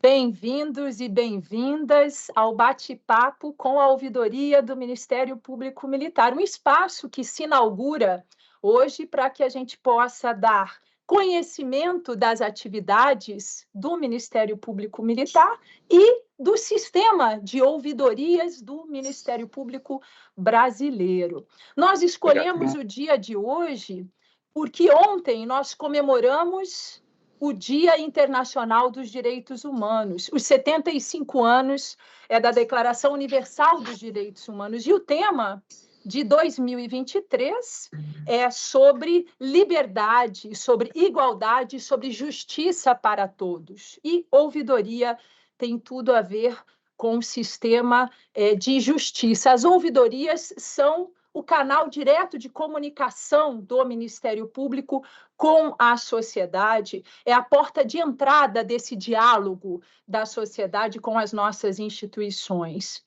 Bem-vindos e bem-vindas ao bate-papo com a Ouvidoria do Ministério Público Militar, um espaço que se inaugura hoje para que a gente possa dar conhecimento das atividades do Ministério Público Militar e do sistema de ouvidorias do Ministério Público brasileiro. Nós escolhemos o dia de hoje porque ontem nós comemoramos o Dia Internacional dos Direitos Humanos, os 75 anos da Declaração Universal dos Direitos Humanos. E o tema de 2023 é sobre liberdade, sobre igualdade, sobre justiça para todos. E ouvidoria tem tudo a ver com o sistema de justiça. As ouvidorias são o canal direto de comunicação do Ministério Público com a sociedade, é a porta de entrada desse diálogo da sociedade com as nossas instituições.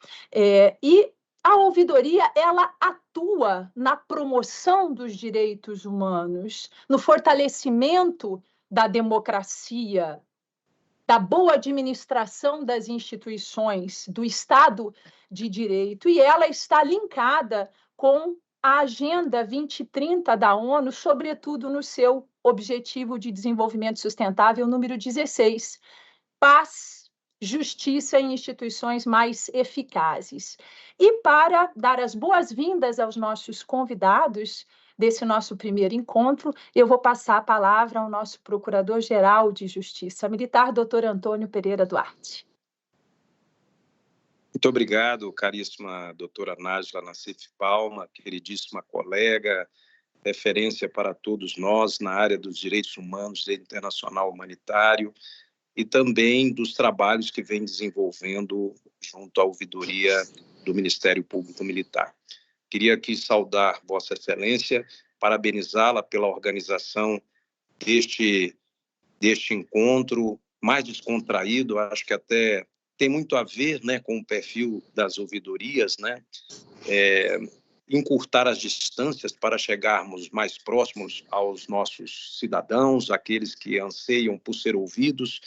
E a ouvidoria, ela atua na promoção dos direitos humanos, no fortalecimento da democracia, da boa administração das instituições, do Estado de Direito, e ela está linkada com a Agenda 2030 da ONU, sobretudo no seu Objetivo de Desenvolvimento Sustentável número 16, paz, justiça e instituições mais eficazes. E para dar as boas-vindas aos nossos convidados desse nosso primeiro encontro, eu vou passar a palavra ao nosso Procurador-Geral de Justiça Militar, doutor Antônio Pereira Duarte. Muito obrigado, caríssima doutora Nájila Nassif Palma, queridíssima colega, referência para todos nós na área dos direitos humanos, direito internacional humanitário e também dos trabalhos que vem desenvolvendo junto à ouvidoria do Ministério Público Militar. Queria aqui saudar Vossa Excelência, parabenizá-la pela organização deste encontro mais descontraído, acho que até tem muito a ver, né, com o perfil das ouvidorias, né, encurtar as distâncias para chegarmos mais próximos aos nossos cidadãos, aqueles que anseiam por ser ouvidos.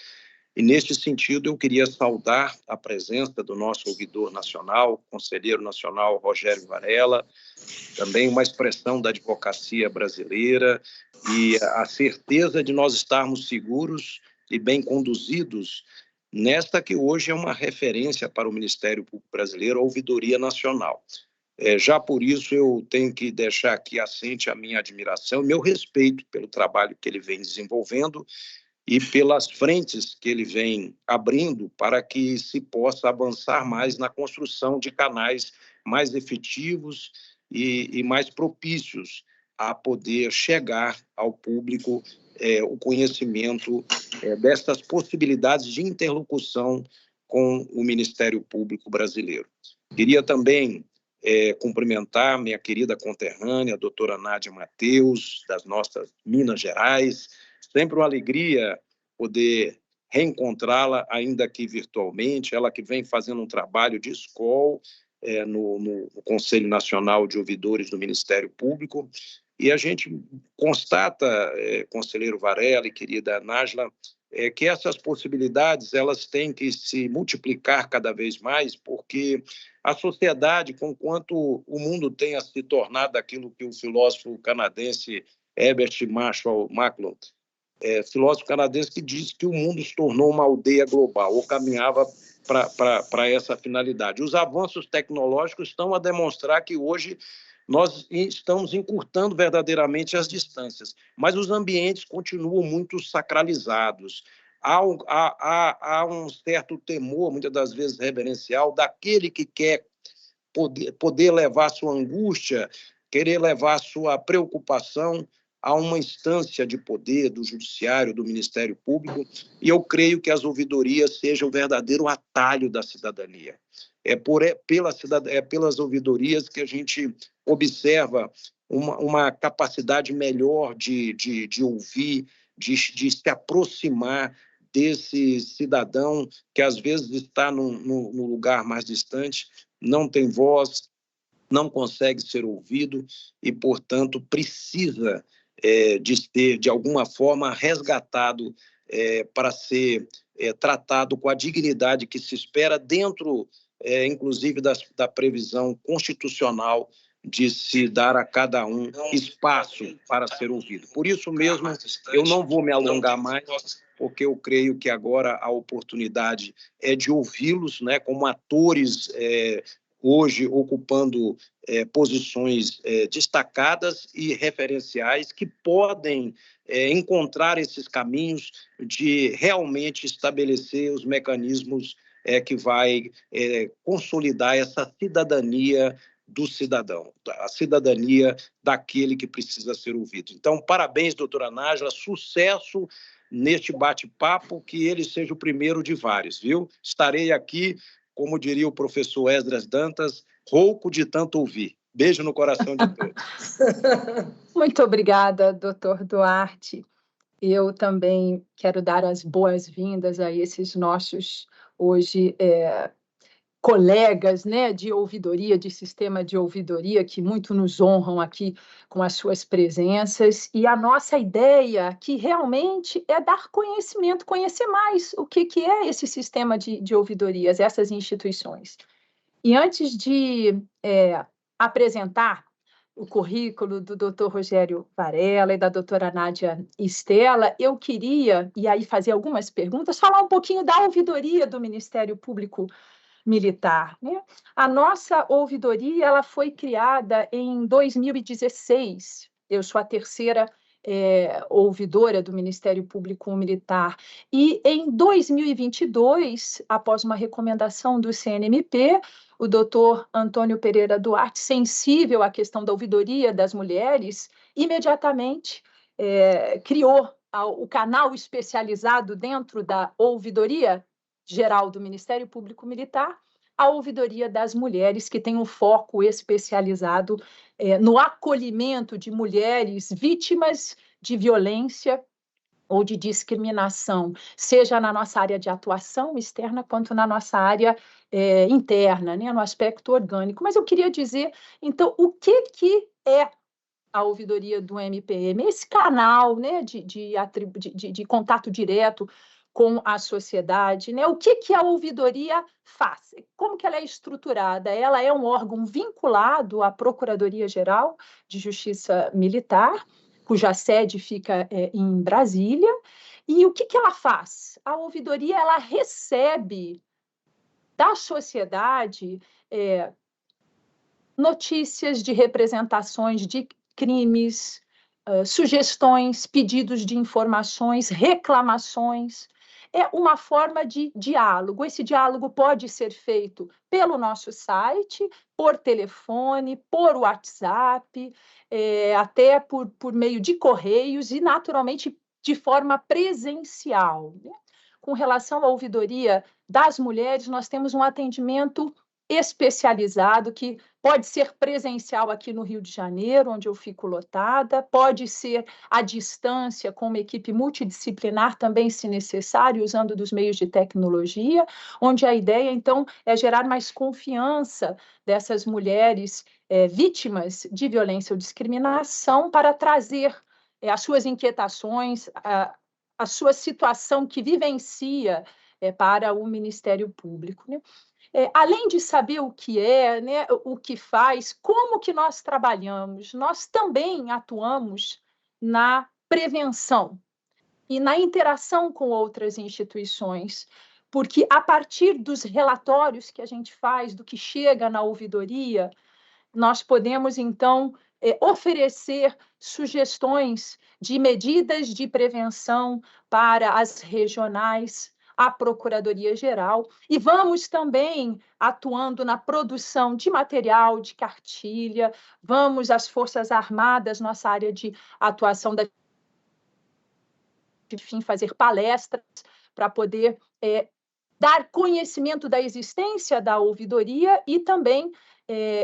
E, neste sentido, eu queria saudar a presença do nosso ouvidor nacional, conselheiro nacional Rogério Varela, também uma expressão da advocacia brasileira, e a certeza de nós estarmos seguros e bem conduzidos nesta que hoje é uma referência para o Ministério Público Brasileiro, a Ouvidoria Nacional. Já por isso eu tenho que deixar aqui assente a minha admiração, meu respeito pelo trabalho que ele vem desenvolvendo e pelas frentes que ele vem abrindo para que se possa avançar mais na construção de canais mais efetivos e mais propícios a poder chegar ao público o conhecimento destas possibilidades de interlocução com o Ministério Público brasileiro. Queria também cumprimentar minha querida conterrânea, a doutora Nádia Mateus, das nossas Minas Gerais. Sempre uma alegria poder reencontrá-la, ainda que virtualmente, ela que vem fazendo um trabalho de escola no Conselho Nacional de Ouvidores do Ministério Público. E a gente constata, conselheiro Varela e querida Nájila, que essas possibilidades elas têm que se multiplicar cada vez mais, porque a sociedade, conquanto o mundo tenha se tornado aquilo que o filósofo canadense Herbert Marshall McLuhan, filósofo canadense, que diz que o mundo se tornou uma aldeia global, ou caminhava para essa finalidade. Os avanços tecnológicos estão a demonstrar que hoje nós estamos encurtando verdadeiramente as distâncias, mas os ambientes continuam muito sacralizados. Há um certo temor, muitas das vezes reverencial, daquele que quer poder levar sua angústia, querer levar sua preocupação a uma instância de poder do Judiciário, do Ministério Público, e eu creio que as ouvidorias sejam o verdadeiro atalho da cidadania. Pelas ouvidorias que a gente observa uma capacidade melhor de ouvir, de se aproximar desse cidadão que às vezes está num lugar mais distante, não tem voz, não consegue ser ouvido e, portanto, precisa de ser, de alguma forma, resgatado para ser tratado com a dignidade que se espera dentro, inclusive, da previsão constitucional de se dar a cada um espaço para ser ouvido. Por isso mesmo, eu não vou me alongar mais, porque eu creio que agora a oportunidade é de ouvi-los, né, como atores hoje ocupando posições destacadas e referenciais que podem encontrar esses caminhos de realmente estabelecer os mecanismos que vai consolidar essa cidadania do cidadão, a cidadania daquele que precisa ser ouvido. Então, parabéns, doutora Nájila, sucesso neste bate-papo, que ele seja o primeiro de vários, viu? Estarei aqui, como diria o professor Esdras Dantas, rouco de tanto ouvir. Beijo no coração de todos. Muito obrigada, doutor Duarte. Eu também quero dar as boas-vindas a esses nossos, hoje, colegas, né, de ouvidoria, de sistema de ouvidoria, que muito nos honram aqui com as suas presenças. E a nossa ideia aqui realmente é dar conhecimento, conhecer mais o que é esse sistema de ouvidorias, essas instituições. E antes de apresentar o currículo do Dr. Rogério Varela e da doutora Nádia Estela, eu queria, e aí fazer algumas perguntas, falar um pouquinho da ouvidoria do Ministério Público Militar, né? A nossa ouvidoria ela foi criada em 2016. Eu sou a terceira ouvidora do Ministério Público Militar. E em 2022, após uma recomendação do CNMP, o doutor Antônio Pereira Duarte, sensível à questão da ouvidoria das mulheres, imediatamente criou o canal especializado dentro da Ouvidoria Geral do Ministério Público Militar, a Ouvidoria das Mulheres, que tem um foco especializado no acolhimento de mulheres vítimas de violência ou de discriminação, seja na nossa área de atuação externa, quanto na nossa área interna, né, no aspecto orgânico. Mas eu queria dizer, então, o que é a ouvidoria do MPM? Esse canal, né, de contato direto com a sociedade, né? O que a ouvidoria faz? Como que ela é estruturada? Ela é um órgão vinculado à Procuradoria-Geral de Justiça Militar, cuja sede fica em Brasília. E o que ela faz? A ouvidoria ela recebe da sociedade notícias de representações de crimes, sugestões, pedidos de informações, reclamações. É uma forma de diálogo. Esse diálogo pode ser feito pelo nosso site, por telefone, por WhatsApp, até por meio de correios e, naturalmente, de forma presencial. Com relação à ouvidoria das mulheres, nós temos um atendimento especializado que pode ser presencial aqui no Rio de Janeiro, onde eu fico lotada, pode ser à distância, com uma equipe multidisciplinar também, se necessário, usando dos meios de tecnologia, onde a ideia, então, é gerar mais confiança dessas mulheres vítimas de violência ou discriminação para trazer as suas inquietações, a sua situação que vivencia para o Ministério Público, né? Além de saber o que é, né, o que faz, como que nós trabalhamos, nós também atuamos na prevenção e na interação com outras instituições, porque a partir dos relatórios que a gente faz, do que chega na ouvidoria, nós podemos, então, oferecer sugestões de medidas de prevenção para as regionais, a Procuradoria-Geral, e vamos também atuando na produção de material, de cartilha, vamos às Forças Armadas, nossa área de atuação, enfim, fazer palestras para poder dar conhecimento da existência da ouvidoria e também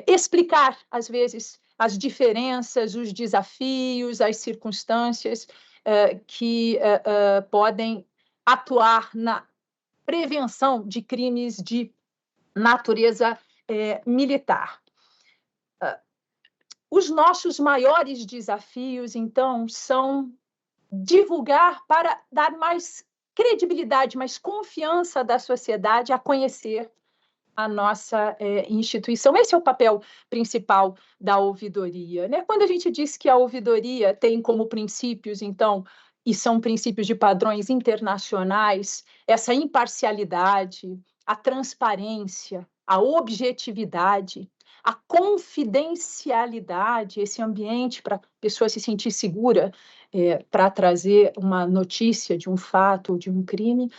explicar, às vezes, as diferenças, os desafios, as circunstâncias que podem atuar na prevenção de crimes de natureza militar. Os nossos maiores desafios, então, são divulgar para dar mais credibilidade, mais confiança da sociedade a conhecer a nossa instituição. Esse é o papel principal da ouvidoria, né? Quando a gente diz que a ouvidoria tem como princípios, então, e são princípios de padrões internacionais, essa imparcialidade, a transparência, a objetividade, a confidencialidade, esse ambiente para a pessoa se sentir segura para trazer uma notícia de um fato ou de um crime,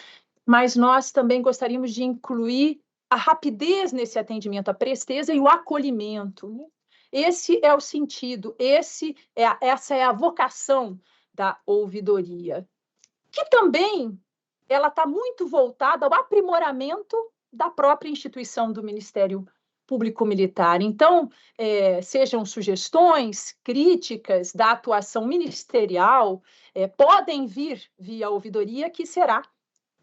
mas nós também gostaríamos de incluir a rapidez nesse atendimento, a presteza e o acolhimento, né? Esse é o sentido, essa é a vocação da ouvidoria, que também ela está muito voltada ao aprimoramento da própria instituição do Ministério Público Militar. Então, sejam sugestões, críticas da atuação ministerial, podem vir via ouvidoria, que será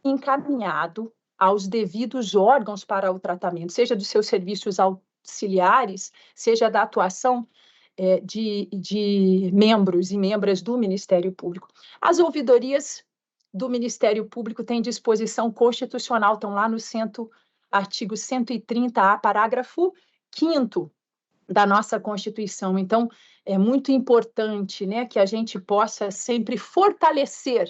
encaminhado aos devidos órgãos para o tratamento, seja dos seus serviços auxiliares, seja da atuação de membros e membras do Ministério Público. As ouvidorias do Ministério Público têm disposição constitucional, estão lá no artigo 130A, parágrafo 5º da nossa Constituição. Então, é muito importante, né, que a gente possa sempre fortalecer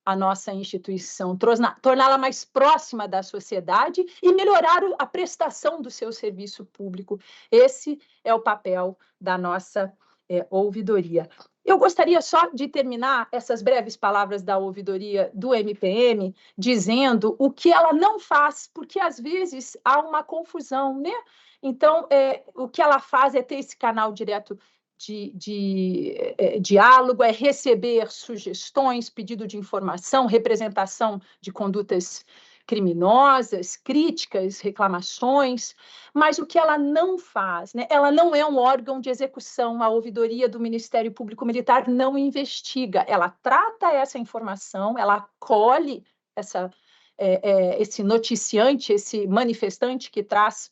a nossa instituição, torná-la mais próxima da sociedade e melhorar a prestação do seu serviço público. Esse é o papel da nossa ouvidoria. Eu gostaria só de terminar essas breves palavras da ouvidoria do MPM dizendo o que ela não faz, porque às vezes há uma confusão, né? Então, o que ela faz é ter esse canal direto de diálogo, é receber sugestões, pedido de informação, representação de condutas criminosas, críticas, reclamações, mas o que ela não faz, né? Ela não é um órgão de execução, a ouvidoria do Ministério Público Militar não investiga, ela trata essa informação, ela acolhe esse noticiante, esse manifestante que traz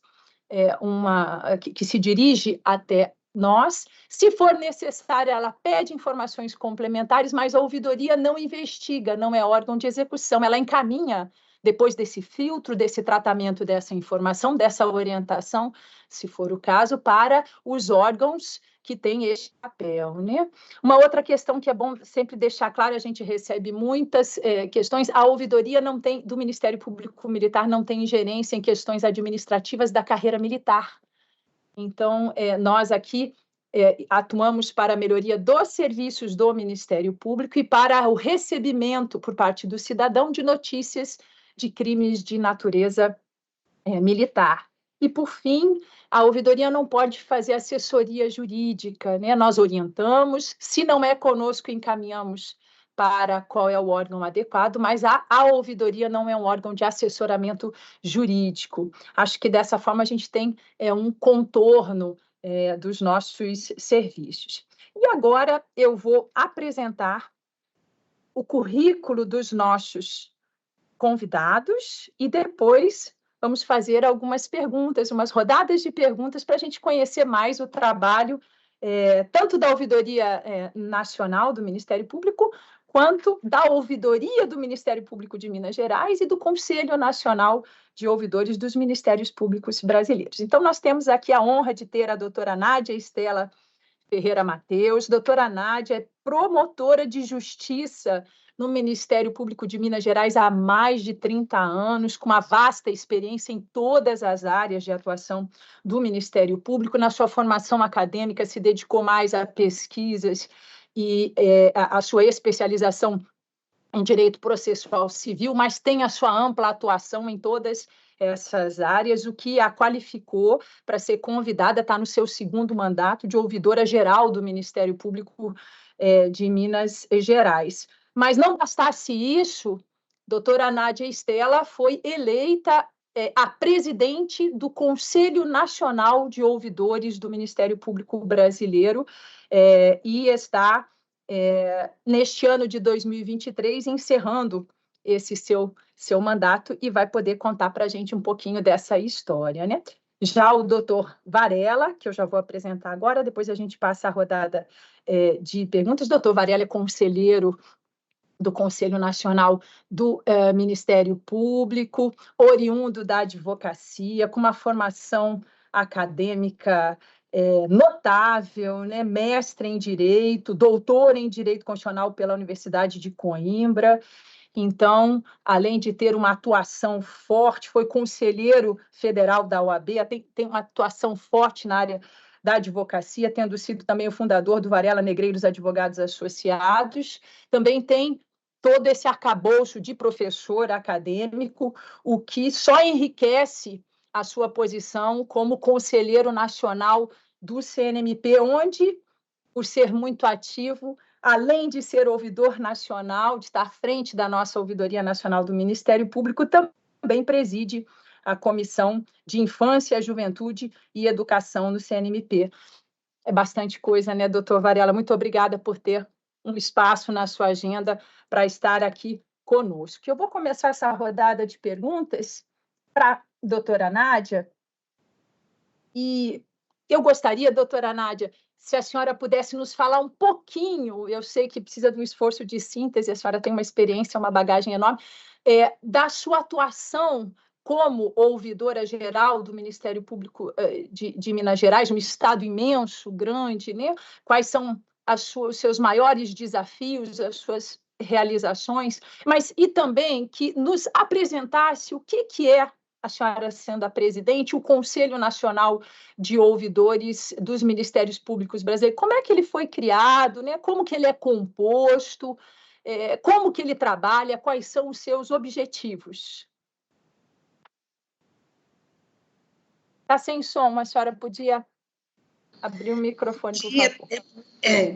que se dirige até nós. Se for necessário, ela pede informações complementares, mas a ouvidoria não investiga, não é órgão de execução, ela encaminha, depois desse filtro, desse tratamento dessa informação, dessa orientação, se for o caso, para os órgãos que têm este papel, né? Uma outra questão que é bom sempre deixar claro, a gente recebe muitas questões, a ouvidoria do Ministério Público Militar não tem ingerência em questões administrativas da carreira militar. Então, nós aqui atuamos para a melhoria dos serviços do Ministério Público e para o recebimento por parte do cidadão de notícias de crimes de natureza militar. E, por fim, a ouvidoria não pode fazer assessoria jurídica, né? Nós orientamos, se não é conosco, encaminhamos para qual é o órgão adequado, mas a ouvidoria não é um órgão de assessoramento jurídico. Acho que dessa forma a gente tem um contorno dos nossos serviços. E agora eu vou apresentar o currículo dos nossos convidados e depois vamos fazer algumas perguntas, umas rodadas de perguntas para a gente conhecer mais o trabalho tanto da Ouvidoria Nacional do Ministério Público, quanto da Ouvidoria do Ministério Público de Minas Gerais e do Conselho Nacional de Ouvidores dos Ministérios Públicos Brasileiros. Então, nós temos aqui a honra de ter a doutora Nádia Estela Ferreira Mateus. Doutora Nádia é promotora de justiça no Ministério Público de Minas Gerais há mais de 30 anos, com uma vasta experiência em todas as áreas de atuação do Ministério Público. Na sua formação acadêmica, se dedicou mais a pesquisas e a sua especialização em direito processual civil, mas tem a sua ampla atuação em todas essas áreas, o que a qualificou para ser convidada, está no seu segundo mandato de ouvidora geral do Ministério Público de Minas Gerais. Mas não bastasse isso, doutora Nádia Estela foi eleita a presidente do Conselho Nacional de Ouvidores do Ministério Público Brasileiro e está, neste ano de 2023, encerrando esse seu mandato e vai poder contar para a gente um pouquinho dessa história, né? Já o doutor Varela, que eu já vou apresentar agora, depois a gente passa a rodada de perguntas. Doutor Varela é conselheiro do Conselho Nacional do Ministério Público, oriundo da advocacia, com uma formação acadêmica notável, né? Mestre em Direito, doutor em Direito Constitucional pela Universidade de Coimbra. Então, além de ter uma atuação forte, foi conselheiro federal da OAB, tem uma atuação forte na área da advocacia, tendo sido também o fundador do Varela Negreiros Advogados Associados. Também tem todo esse arcabouço de professor acadêmico, o que só enriquece a sua posição como conselheiro nacional do CNMP, onde, por ser muito ativo, além de ser ouvidor nacional, de estar à frente da nossa Ouvidoria Nacional do Ministério Público, também preside a Comissão de Infância, Juventude e Educação no CNMP. É bastante coisa, né, doutor Varela? Muito obrigada por ter um espaço na sua agenda para estar aqui conosco. Eu vou começar essa rodada de perguntas para a doutora Nádia, e eu gostaria, doutora Nádia, se a senhora pudesse nos falar um pouquinho, eu sei que precisa de um esforço de síntese, a senhora tem uma experiência, uma bagagem enorme, da sua atuação como ouvidora geral do Ministério Público de Minas Gerais, um estado imenso, grande, né? Quais são os seus maiores desafios, as suas realizações, mas e também que nos apresentasse o que é a senhora sendo a presidente, o Conselho Nacional de Ouvidores dos Ministérios Públicos Brasileiros. Como é que ele foi criado, né? Como que ele é composto, como que ele trabalha, quais são os seus objetivos? Está sem som, a senhora podia abrir o microfone, por favor.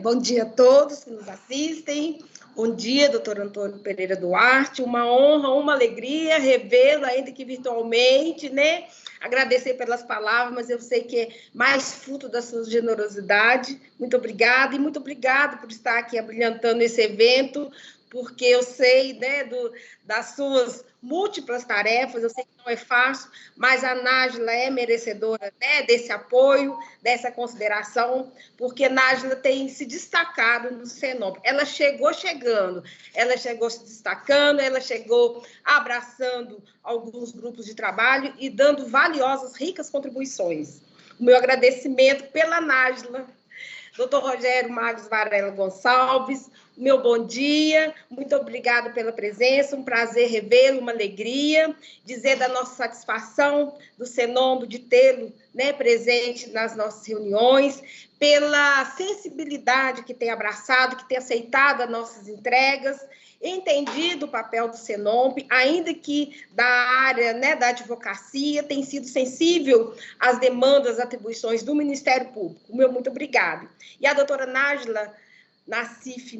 Bom dia a todos que nos assistem. Bom dia, doutor Antônio Pereira Duarte. Uma honra, uma alegria revê-lo, ainda que virtualmente, né? Agradecer pelas palavras, mas eu sei que é mais fruto da sua generosidade. Muito obrigada, e muito obrigada por estar aqui abrilhantando esse evento, porque eu sei, né, das suas múltiplas tarefas, eu sei que não é fácil, mas a Nájila é merecedora, né, desse apoio, dessa consideração, porque Nájila tem se destacado no Senomp. Ela chegou chegando, ela chegou se destacando, ela chegou abraçando alguns grupos de trabalho e dando valiosas, ricas contribuições. O meu agradecimento pela Nájila, doutor Rogério Magos Varela Gonçalves, meu bom dia, muito obrigada pela presença, um prazer revê-lo, uma alegria, dizer da nossa satisfação do Senomp de tê-lo, né, presente nas nossas reuniões, pela sensibilidade que tem abraçado, que tem aceitado as nossas entregas, entendido o papel do Senomp, ainda que da área, né, da advocacia, tem sido sensível às demandas, atribuições do Ministério Público. Meu muito obrigado. E a doutora Nájila Nassif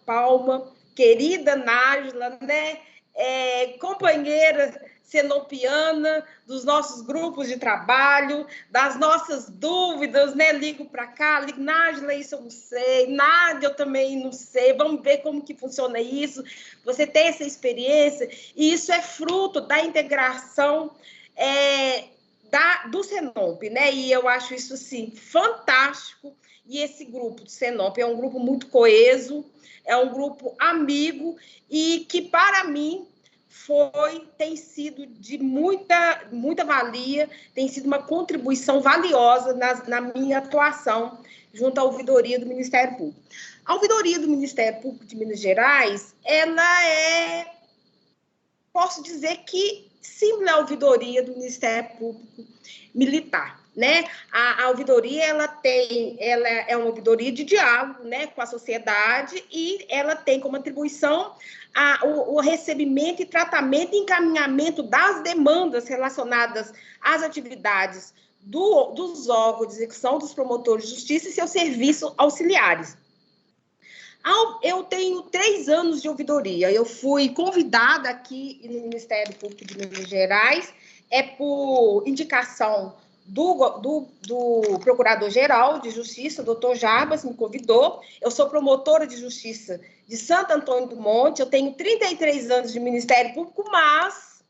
Palma, querida Nájila, né, companheira senompiana dos nossos grupos de trabalho, das nossas dúvidas, né? Ligo para cá, ligo, Nájila, isso eu não sei, Nádia, eu também não sei, vamos ver como que funciona isso. Você tem essa experiência, e isso é fruto da integração do Senomp, né? E eu acho isso, assim, fantástico. E esse grupo do Senomp é um grupo muito coeso, é um grupo amigo, e que, para mim, tem sido de muita valia, tem sido uma contribuição valiosa na minha atuação junto à ouvidoria do Ministério Público. A ouvidoria do Ministério Público de Minas Gerais, ela posso dizer que símbolo a ouvidoria do Ministério Público Militar, né? A ouvidoria, ela é uma ouvidoria de diálogo, né, com a sociedade, e ela tem como atribuição o recebimento e tratamento e encaminhamento das demandas relacionadas às atividades dos órgãos de execução, dos promotores de justiça e seus serviços auxiliares. Eu tenho 3 anos de ouvidoria. Eu fui convidada aqui no Ministério Público de Minas Gerais, por indicação do Procurador-Geral de Justiça, doutor Jarbas, me convidou. Eu sou promotora de justiça de Santo Antônio do Monte, eu tenho 33 anos de Ministério Público, mas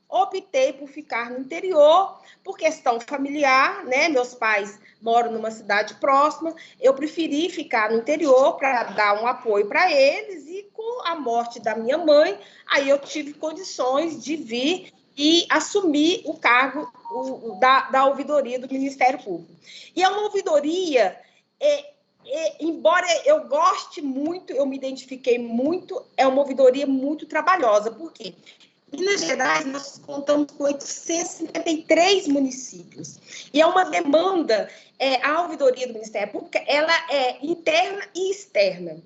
optei por ficar no interior, por questão familiar, né? Meus pais moram numa cidade próxima, eu preferi ficar no interior para dar um apoio para eles, e a morte da minha mãe, aí eu tive condições de vir e assumir o cargo da ouvidoria do Ministério Público. E é uma ouvidoria, embora eu goste muito, eu me identifiquei muito, é uma ouvidoria muito trabalhosa. Por quê? Em Minas Gerais, nós contamos com 853 municípios. E é uma demanda, a ouvidoria do Ministério Público, ela é interna e externa.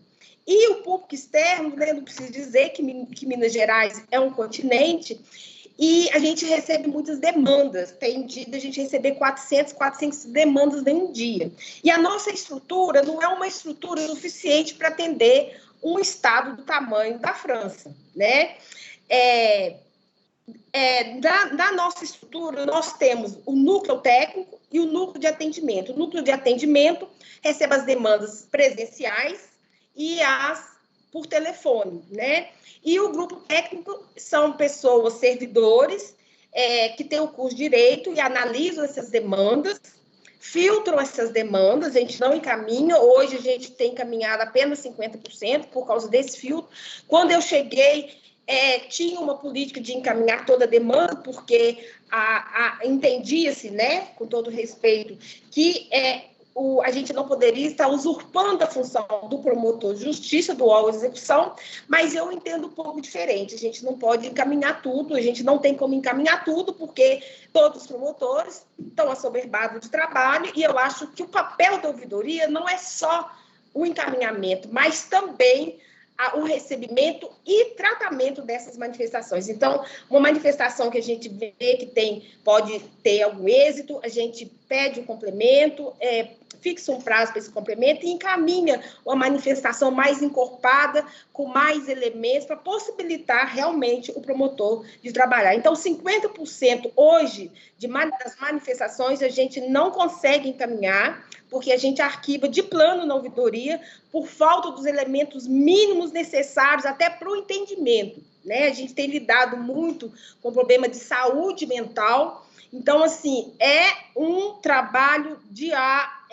E o público externo, né, não preciso dizer que Minas Gerais é um continente, e a gente recebe muitas demandas. Tem dia de a gente receber 400 demandas em um dia. E a nossa estrutura não é uma estrutura suficiente para atender um estado do tamanho da França, né? Da nossa estrutura, nós temos o núcleo técnico e o núcleo de atendimento. O núcleo de atendimento recebe as demandas presenciais e as por telefone, né? E o grupo técnico são pessoas, servidores, que têm o curso de Direito e analisam essas demandas, filtram essas demandas, a gente não encaminha. Hoje a gente tem encaminhado apenas 50% por causa desse filtro. Quando eu cheguei, tinha uma política de encaminhar toda a demanda, porque entendia-se, né, com todo respeito, que a gente não poderia estar usurpando a função do promotor de justiça, do órgão de execução, mas eu entendo um pouco diferente. A gente não pode encaminhar tudo, a gente não tem como encaminhar tudo, porque todos os promotores estão assoberbados de trabalho, e eu acho que o papel da ouvidoria não é só o encaminhamento, mas também o recebimento e tratamento dessas manifestações. Então, uma manifestação que a gente vê que pode ter algum êxito, a gente pede um complemento, fixa um prazo para esse complemento e encaminha uma manifestação mais encorpada, com mais elementos, para possibilitar realmente o promotor de trabalhar. Então, 50% hoje das manifestações a gente não consegue encaminhar, porque a gente arquiva de plano na ouvidoria por falta dos elementos mínimos necessários até para o entendimento, né? A gente tem lidado muito com o problema de saúde mental. Então, assim, é um trabalho diário,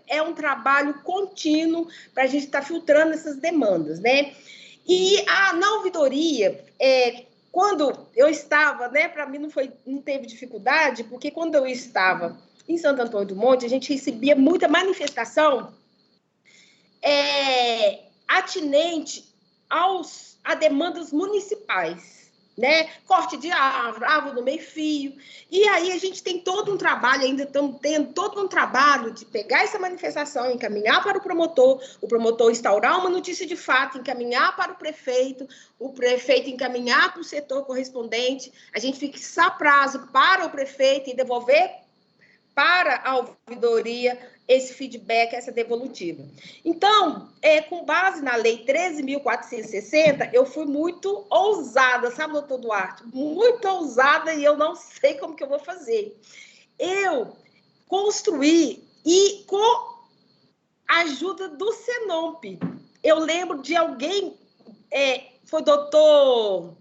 é um trabalho contínuo para a gente estar filtrando essas demandas, né? E na ouvidoria, quando eu estava, né, para mim não teve dificuldade, porque quando eu estava em Santo Antônio do Monte, a gente recebia muita manifestação atinente a demandas municipais, né? Corte de árvore no meio-fio. E aí a gente tem todo um trabalho, ainda estamos tendo todo um trabalho de pegar essa manifestação, encaminhar para o promotor instaurar uma notícia de fato, encaminhar para o prefeito encaminhar para o setor correspondente, a gente fixar prazo para o prefeito e devolver para a ouvidoria esse feedback, essa devolutiva. Então, com base na Lei 13.460, eu fui muito ousada, sabe, doutor Duarte? Muito ousada, e eu não sei como que eu vou fazer. Eu construí, e com a ajuda do Senomp, eu lembro de alguém, foi doutor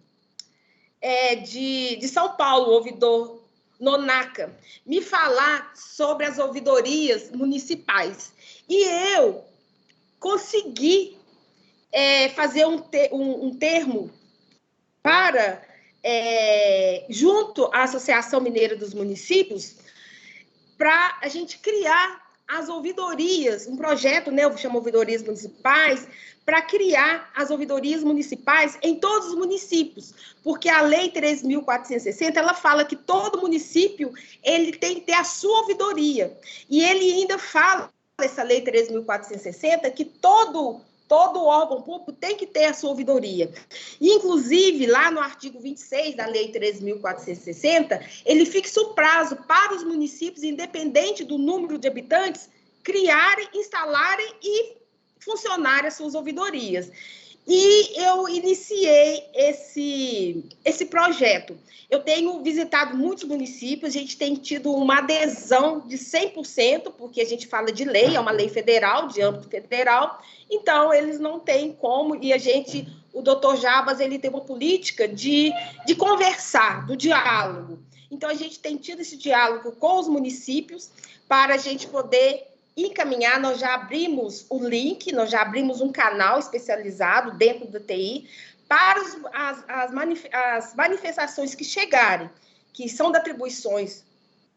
de São Paulo, ouvidor Nonaca, me falar sobre as ouvidorias municipais. E eu consegui fazer um termo para, junto à Associação Mineira dos Municípios, para a gente criar as ouvidorias, um projeto, né, eu chamo ouvidorias municipais, para criar as ouvidorias municipais em todos os municípios, porque a Lei 13.460, ela fala que todo município ele tem que ter a sua ouvidoria, e ele ainda fala, essa Lei 13.460, que todo órgão público tem que ter a sua ouvidoria. E, inclusive, lá no artigo 26 da Lei 13.460, ele fixa o prazo para os municípios, independente do número de habitantes, criarem, instalarem e funcionarem as suas ouvidorias. E eu iniciei esse projeto. Eu tenho visitado muitos municípios, a gente tem tido uma adesão de 100%, porque a gente fala de lei, é uma lei federal, de âmbito federal, então eles não têm como, e o doutor Jabas, ele tem uma política de conversar, do diálogo. Então, a gente tem tido esse diálogo com os municípios para a gente poder encaminhar, nós já abrimos o link, nós já abrimos um canal especializado dentro do TI para as manifestações que chegarem, que são de atribuições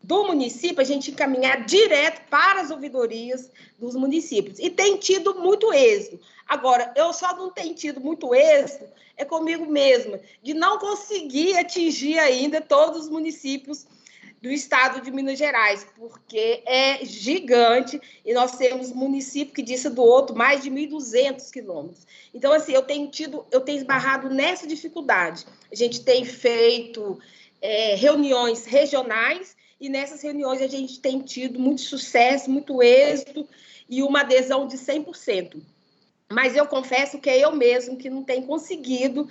do município, a gente encaminhar direto para as ouvidorias dos municípios. E tem tido muito êxito. Agora, eu só não tenho tido muito êxito é comigo mesma, de não conseguir atingir ainda todos os municípios do estado de Minas Gerais, porque é gigante e nós temos município que disse do outro mais de 1.200 quilômetros. Então, assim, eu tenho esbarrado nessa dificuldade. A gente tem feito reuniões regionais e nessas reuniões a gente tem tido muito sucesso, muito êxito e uma adesão de 100%. Mas eu confesso que é eu mesmo que não tenho conseguido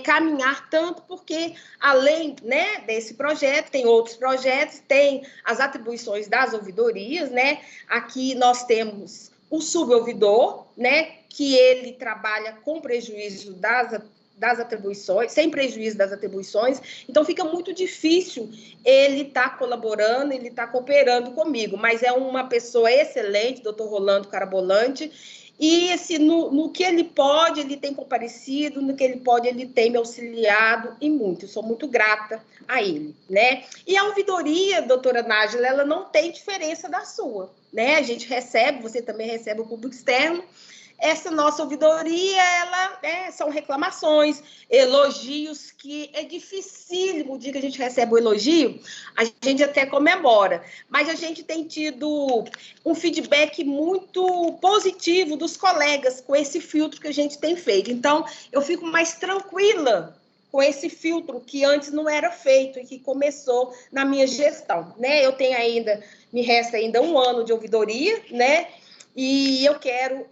caminhar tanto, porque além, né, desse projeto, tem outros projetos, tem as atribuições das ouvidorias, né? Aqui nós temos o subouvidor, né, que ele trabalha com prejuízo das atribuições, sem prejuízo das atribuições, então fica muito difícil ele estar colaborando, ele estar cooperando comigo, mas é uma pessoa excelente, doutor Rolando Carabolante, e assim, no que ele pode, ele tem comparecido, no que ele pode, ele tem me auxiliado e muito, eu sou muito grata a ele, né? E a ouvidoria, doutora Nájila, ela não tem diferença da sua, né? A gente recebe, você também recebe o público externo. Essa nossa ouvidoria, são reclamações, elogios, que é dificílimo o dia que a gente recebe o elogio, a gente até comemora, mas a gente tem tido um feedback muito positivo dos colegas com esse filtro que a gente tem feito. Então, eu fico mais tranquila com esse filtro que antes não era feito e que começou na minha gestão, né? Me resta ainda 1 ano de ouvidoria, né? E eu quero,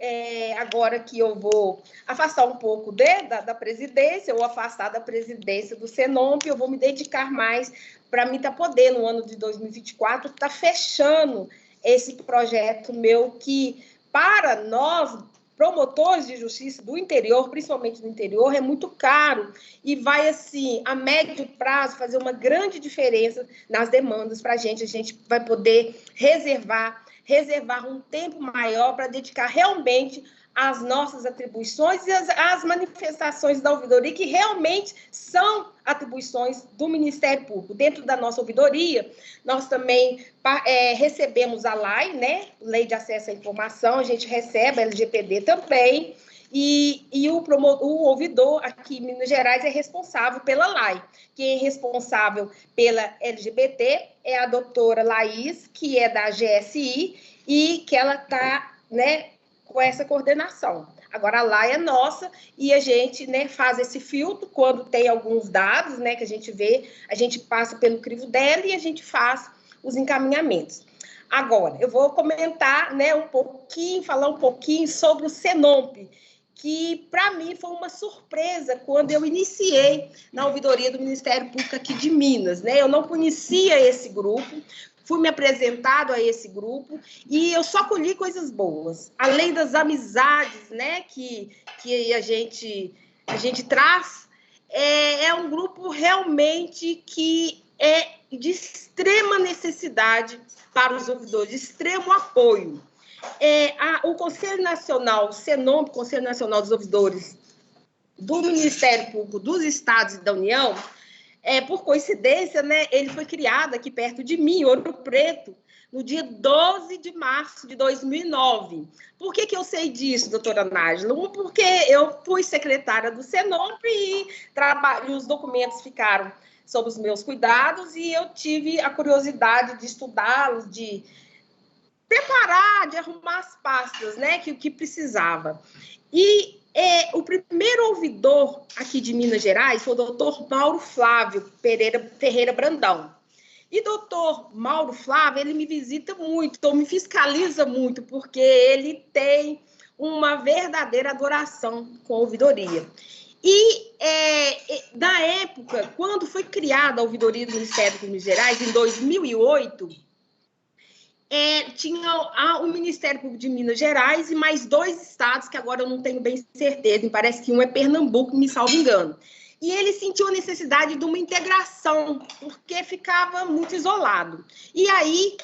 agora que eu vou afastar um pouco da presidência, ou afastar da presidência do Senomp, eu vou me dedicar mais para mim estar podendo, no ano de 2024, estar fechando esse projeto meu que, para nós, promotores de justiça do interior, principalmente do interior, é muito caro e vai, assim, a médio prazo, fazer uma grande diferença nas demandas para a gente vai poder reservar um tempo maior para dedicar realmente às nossas atribuições e às manifestações da ouvidoria, que realmente são atribuições do Ministério Público. Dentro da nossa ouvidoria, nós também recebemos a LAI, né? Lei de Acesso à Informação, a gente recebe a LGPD também, e o ouvidor aqui em Minas Gerais é responsável pela LAI. Quem é responsável pela LGBT é a doutora Laís, que é da GSI, e que ela está, né, com essa coordenação. Agora, a LAI é nossa e a gente, né, faz esse filtro quando tem alguns dados, né, que a gente vê, a gente passa pelo crivo dela e a gente faz os encaminhamentos. Agora, eu vou comentar, né, falar um pouquinho sobre o Senomp, que para mim foi uma surpresa quando eu iniciei na ouvidoria do Ministério Público aqui de Minas, né? Eu não conhecia esse grupo, fui me apresentado a esse grupo e eu só colhi coisas boas, além das amizades, né, que a gente traz. É um grupo realmente que é de extrema necessidade para os ouvidores, de extremo apoio. O Conselho Nacional, o Senomp, Conselho Nacional dos Ouvidores do Ministério Público dos Estados e da União, por coincidência, né, ele foi criado aqui perto de mim, Ouro Preto, no dia 12 de março de 2009. Por que eu sei disso, doutora Nájila? Porque eu fui secretária do Senomp e os documentos ficaram sob os meus cuidados e eu tive a curiosidade de estudá-los, de preparar, de arrumar as pastas, né, que precisava. E o primeiro ouvidor aqui de Minas Gerais foi o doutor Mauro Flávio Ferreira Brandão. E doutor Mauro Flávio, ele me visita muito, então me fiscaliza muito, porque ele tem uma verdadeira adoração com a ouvidoria. E, na época, quando foi criada a ouvidoria do Ministério de Minas Gerais, em 2008, tinha o Ministério Público de Minas Gerais e mais 2 estados, que agora eu não tenho bem certeza, me parece que um é Pernambuco, me salvo engano. E ele sentiu a necessidade de uma integração, porque ficava muito isolado. E aí,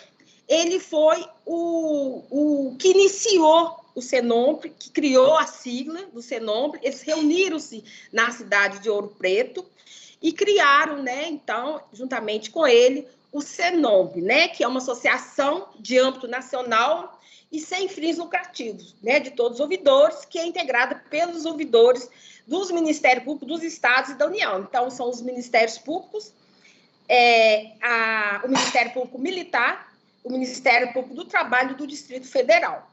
ele foi o que iniciou o Senomp, que criou a sigla do Senomp. Eles reuniram-se na cidade de Ouro Preto e criaram, né, então, juntamente com ele, o Senomp, né, que é uma associação de âmbito nacional e sem fins lucrativos, né, de todos os ouvidores, que é integrada pelos ouvidores dos Ministérios Públicos dos Estados e da União. Então, são os Ministérios Públicos, o Ministério Público Militar, o Ministério Público do Trabalho do Distrito Federal.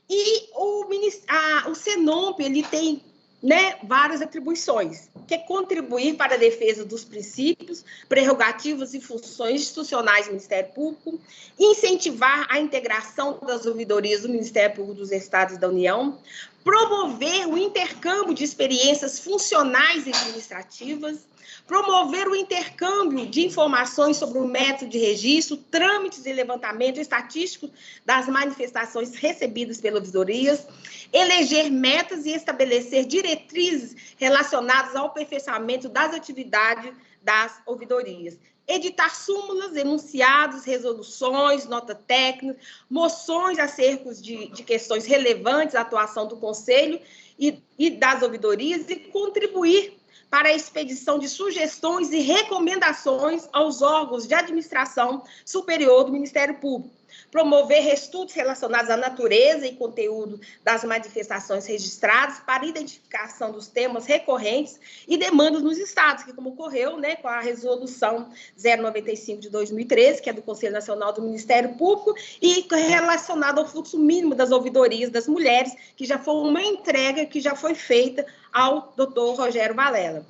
E o Senomp, ele tem, né, várias atribuições, que é contribuir para a defesa dos princípios, prerrogativas e funções institucionais do Ministério Público, incentivar a integração das ouvidorias do Ministério Público dos Estados e da União, promover o intercâmbio de experiências funcionais e administrativas, promover o intercâmbio de informações sobre o método de registro, trâmites e levantamento estatístico das manifestações recebidas pelas ouvidorias, eleger metas e estabelecer diretrizes relacionadas ao aperfeiçoamento das atividades das ouvidorias, editar súmulas, enunciados, resoluções, nota técnica, moções acerca de questões relevantes à atuação do Conselho e das ouvidorias e contribuir para a expedição de sugestões e recomendações aos órgãos de administração superior do Ministério Público, promover estudos relacionados à natureza e conteúdo das manifestações registradas para identificação dos temas recorrentes e demandas nos estados, que como ocorreu, né, com a resolução 095 de 2013, que é do Conselho Nacional do Ministério Público, e relacionado ao fluxo mínimo das ouvidorias das mulheres, que já foi uma entrega que já foi feita ao doutor Rogério Valela.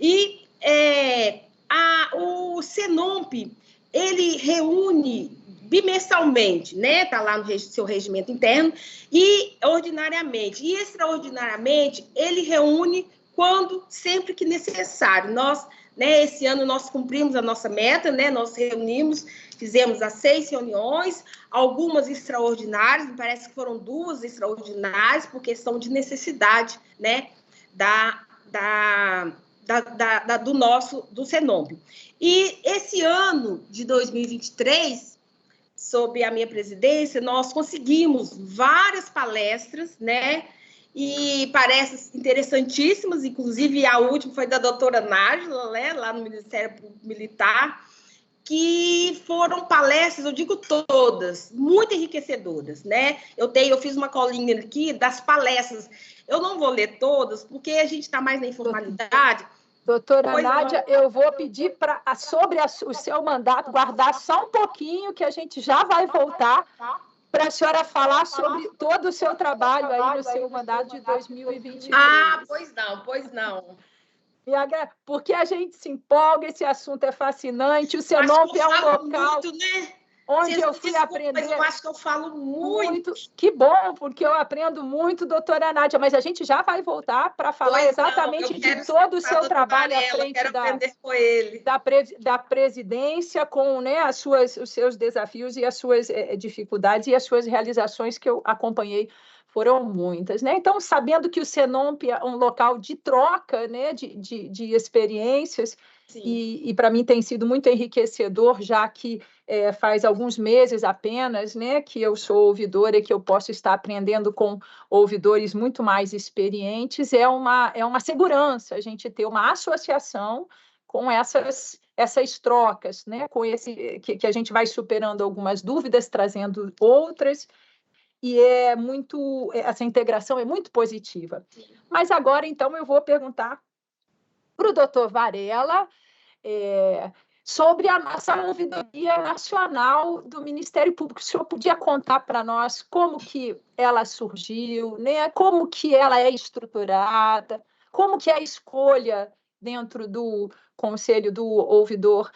E o Senomp, ele reúne bimensalmente, né? Está lá no seu regimento interno, e ordinariamente. E extraordinariamente, ele reúne sempre que necessário. Nós, né, esse ano, nós cumprimos a nossa meta, né? Nós reunimos, fizemos as 6 reuniões, algumas extraordinárias, me parece que foram 2 extraordinárias, por questão de necessidade, né? Do Senomp. E esse ano de 2023, sob a minha presidência, nós conseguimos várias palestras, né? E palestras interessantíssimas, inclusive a última foi da doutora Nájila, né? Lá no Ministério Público Militar, que foram palestras, eu digo todas, muito enriquecedoras, né? Eu fiz uma colinha aqui das palestras. Eu não vou ler todas, porque a gente está mais na informalidade. Doutora Nádia, eu vou pedir sobre o seu mandato, guardar só um pouquinho, que a gente já vai voltar para a senhora falar sobre todo o seu trabalho aí no seu mandato de 2023. Ah, pois não. Porque a gente se empolga, esse assunto é fascinante, o Senomp é um local... Muito, né? Onde eu fui aprender... Mas eu acho que eu falo muito. Que bom, porque eu aprendo muito, doutora Nádia, mas a gente já vai voltar para falar exatamente de todo o seu trabalho à frente da presidência, com, né, os seus desafios e as suas dificuldades e as suas realizações que eu acompanhei. Foram muitas, né? Então, sabendo que o Senomp é um local de troca, né, de experiências, e para mim tem sido muito enriquecedor, já que faz alguns meses apenas, né, que eu sou ouvidora e que eu posso estar aprendendo com ouvidores muito mais experientes, é uma segurança a gente ter uma associação com essas trocas, né, com que a gente vai superando algumas dúvidas, trazendo outras, e essa integração é muito positiva. Mas agora, então, eu vou perguntar para o doutor Varela sobre a nossa ouvidoria nacional do Ministério Público. O senhor podia contar para nós como que ela surgiu, né? Como que ela é estruturada, como que é a escolha dentro do Conselho do Ouvidor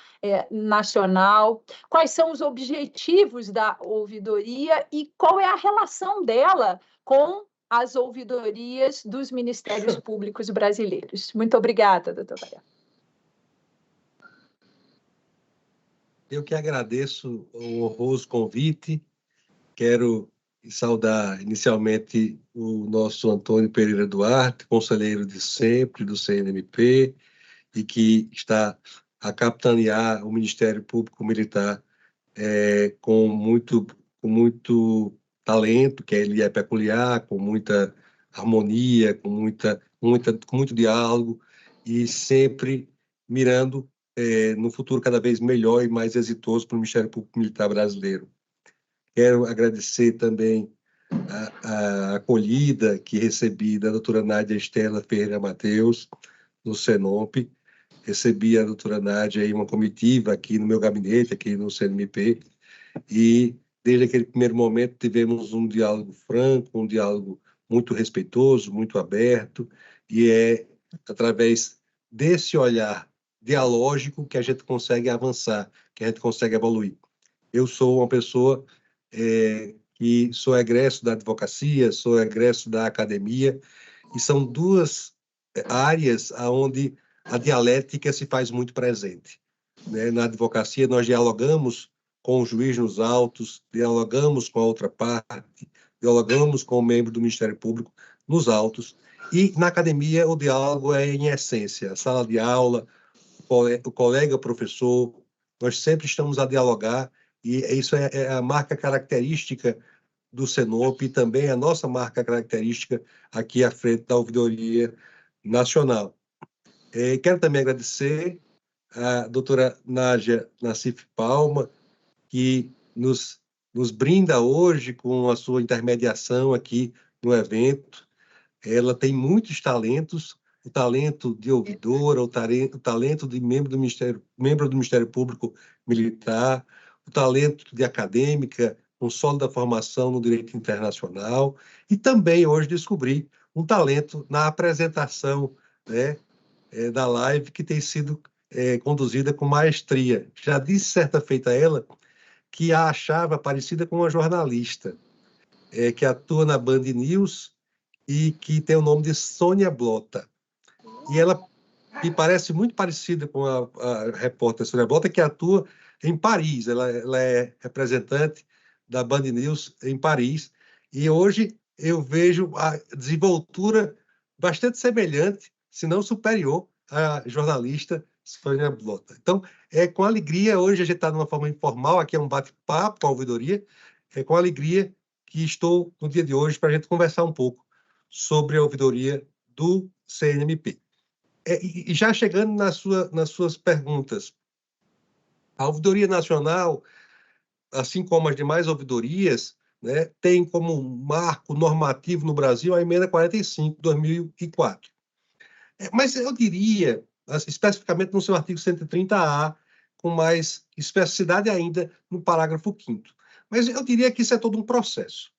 Nacional, quais são os objetivos da ouvidoria e qual é a relação dela com as ouvidorias dos Ministérios Públicos brasileiros. Muito obrigada, doutor Varela. Eu que agradeço o honroso convite. Quero saudar inicialmente o nosso Antônio Pereira Duarte, conselheiro de sempre do CNMP, e que está a capitanear o Ministério Público Militar com muito talento, que ele é peculiar, com muita harmonia, com muito diálogo, e sempre mirando no futuro cada vez melhor e mais exitoso para o Ministério Público Militar brasileiro. Quero agradecer também a acolhida que recebi da doutora Nádia Estela Ferreira Mateus, no Senop. Recebi a doutora Nádia aí uma comitiva aqui no meu gabinete, aqui no CNMP, e desde aquele primeiro momento tivemos um diálogo franco, um diálogo muito respeitoso, muito aberto, e é através desse olhar dialógico que a gente consegue avançar, que a gente consegue evoluir. Eu sou uma pessoa que sou egresso da advocacia, sou egresso da academia, e são duas áreas onde a dialética se faz muito presente. Né? Na advocacia, nós dialogamos com o juiz nos autos, dialogamos com a outra parte, dialogamos com o membro do Ministério Público nos autos, e na academia o diálogo é em essência, a sala de aula, o colega professor, nós sempre estamos a dialogar, e isso é a marca característica do Senop e também a nossa marca característica aqui à frente da Ouvidoria Nacional. Quero também agradecer a doutora Nádia Nassif Palma, que nos brinda hoje com a sua intermediação aqui no evento. Ela tem muitos talentos, o talento de ouvidora, o talento de membro do Ministério Público Militar, o talento de acadêmica, com sólida formação no direito internacional, e também hoje descobri um talento na apresentação, né, da live, que tem sido conduzida com maestria. Já disse certa feita a ela que a achava parecida com uma jornalista, que atua na Band News e que tem o nome de Sônia Blota. E ela me parece muito parecida com a repórter Sônia Blota, que atua em Paris. Ela é representante da Band News em Paris. E hoje eu vejo a desenvoltura bastante semelhante, se não superior, à jornalista Sônia Blota. Então, é com alegria, hoje a gente está de uma forma informal, aqui é um bate-papo com a ouvidoria, é com alegria que estou no dia de hoje para a gente conversar um pouco sobre a ouvidoria do CNMP. E já chegando nas suas perguntas, a Ouvidoria Nacional, assim como as demais ouvidorias, né, tem como marco normativo no Brasil a Emenda 45, de 2004. Mas eu diria, especificamente no seu artigo 130-A, com mais especificidade ainda no parágrafo 5º. Mas eu diria que isso é todo um processo.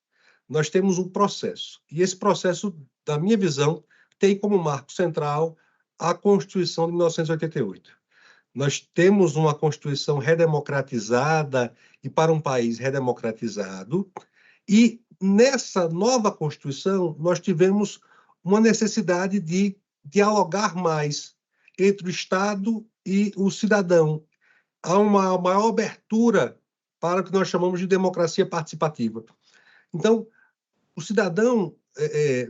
Nós temos um processo, e esse processo, da minha visão, tem como marco central a Constituição de 1988. Nós temos uma Constituição redemocratizada e para um país redemocratizado, e nessa nova Constituição nós tivemos uma necessidade de dialogar mais entre o Estado e o cidadão. Há uma maior abertura para o que nós chamamos de democracia participativa. Então, o cidadão,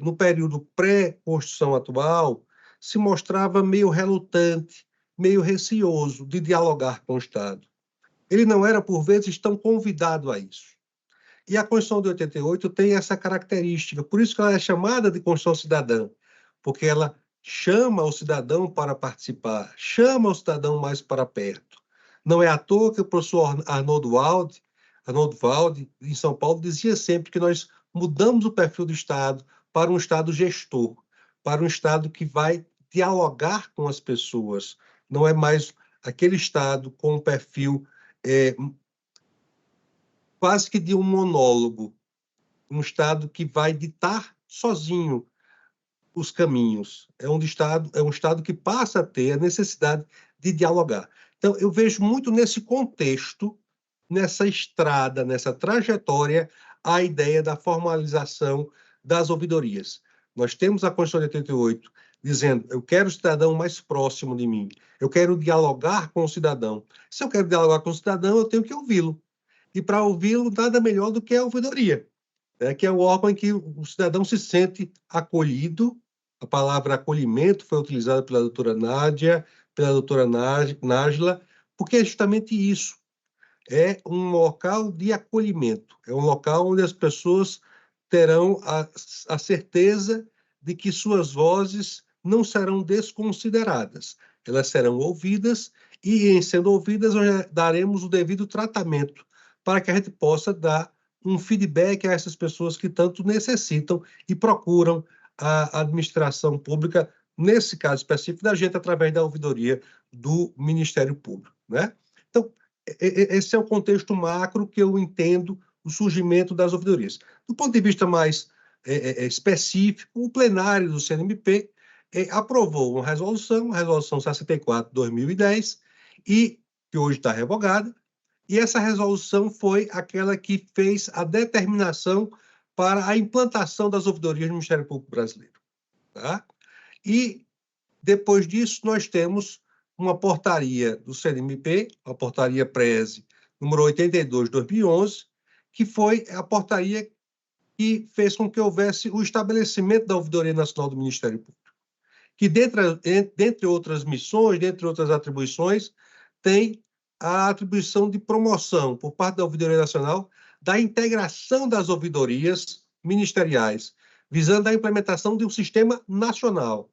no período pré-Constituição atual, se mostrava meio relutante, meio receoso de dialogar com o Estado. Ele não era, por vezes, tão convidado a isso. E a Constituição de 88 tem essa característica, por isso que ela é chamada de Constituição Cidadã, porque ela chama o cidadão para participar, chama o cidadão mais para perto. Não é à toa que o professor Arnoldo Walde, em São Paulo, dizia sempre que nós mudamos o perfil do Estado para um Estado gestor, para um Estado que vai dialogar com as pessoas. Não é mais aquele Estado com um perfil quase que de um monólogo, um Estado que vai ditar sozinho os caminhos. É um Estado que passa a ter a necessidade de dialogar. Então, eu vejo muito nesse contexto, nessa estrada, nessa trajetória, a ideia da formalização das ouvidorias. Nós temos a Constituição de 88 dizendo, eu quero o cidadão mais próximo de mim, eu quero dialogar com o cidadão. Se eu quero dialogar com o cidadão, eu tenho que ouvi-lo. E para ouvi-lo, nada melhor do que a ouvidoria, que é o órgão em que o cidadão se sente acolhido. A palavra acolhimento foi utilizada pela doutora Nádia, pela doutora Nájila, porque é justamente isso. é um local de acolhimento, é um local onde as pessoas terão a certeza de que suas vozes não serão desconsideradas, elas serão ouvidas e, em sendo ouvidas, nós daremos o devido tratamento para que a gente possa dar um feedback a essas pessoas que tanto necessitam e procuram a administração pública, nesse caso específico da gente, através da ouvidoria do Ministério Público, né? Então, esse é o contexto macro que eu entendo o surgimento das ouvidorias. Do ponto de vista mais específico, o plenário do CNMP aprovou uma resolução, a resolução 64/2010, e que hoje está revogada, e essa resolução foi aquela que fez a determinação para a implantação das ouvidorias no Ministério Público Brasileiro. Tá? E, depois disso, nós temos uma portaria do CNMP, a portaria PRESE, número 82/2011, que foi a portaria que fez com que houvesse o estabelecimento da Ouvidoria Nacional do Ministério Público, que, dentre outras missões, dentre outras atribuições, tem a atribuição de promoção, por parte da Ouvidoria Nacional, da integração das ouvidorias ministeriais, visando a implementação de um sistema nacional.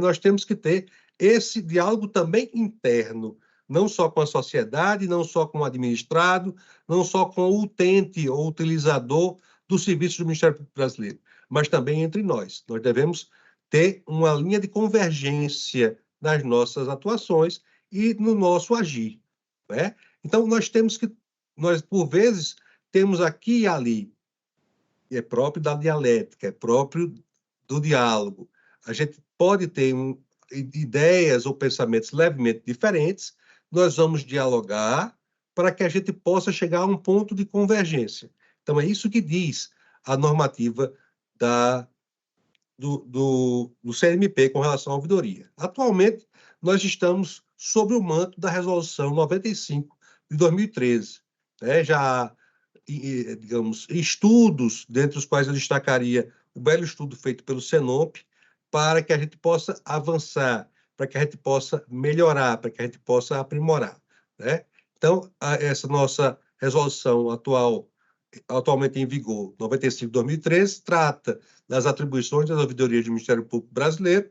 Nós temos que ter esse diálogo também interno, não só com a sociedade, não só com o administrado, não só com o utente ou utilizador do serviço do Ministério Público Brasileiro, mas também entre nós. Nós devemos ter uma linha de convergência nas nossas atuações e no nosso agir. Né? Então, nós, por vezes, temos aqui e ali, e é próprio da dialética, é próprio do diálogo. A gente pode ter ideias ou pensamentos levemente diferentes, nós vamos dialogar para que a gente possa chegar a um ponto de convergência. Então, é isso que diz a normativa do CNMP com relação à ouvidoria. Atualmente, nós estamos sob o manto da Resolução 95 de 2013. Já há, digamos, estudos, dentre os quais eu destacaria o belo estudo feito pelo Senop, para que a gente possa avançar, para que a gente possa melhorar, para que a gente possa aprimorar. Então, essa nossa resolução atualmente em vigor, 95/2013, trata das atribuições das ouvidorias do Ministério Público Brasileiro,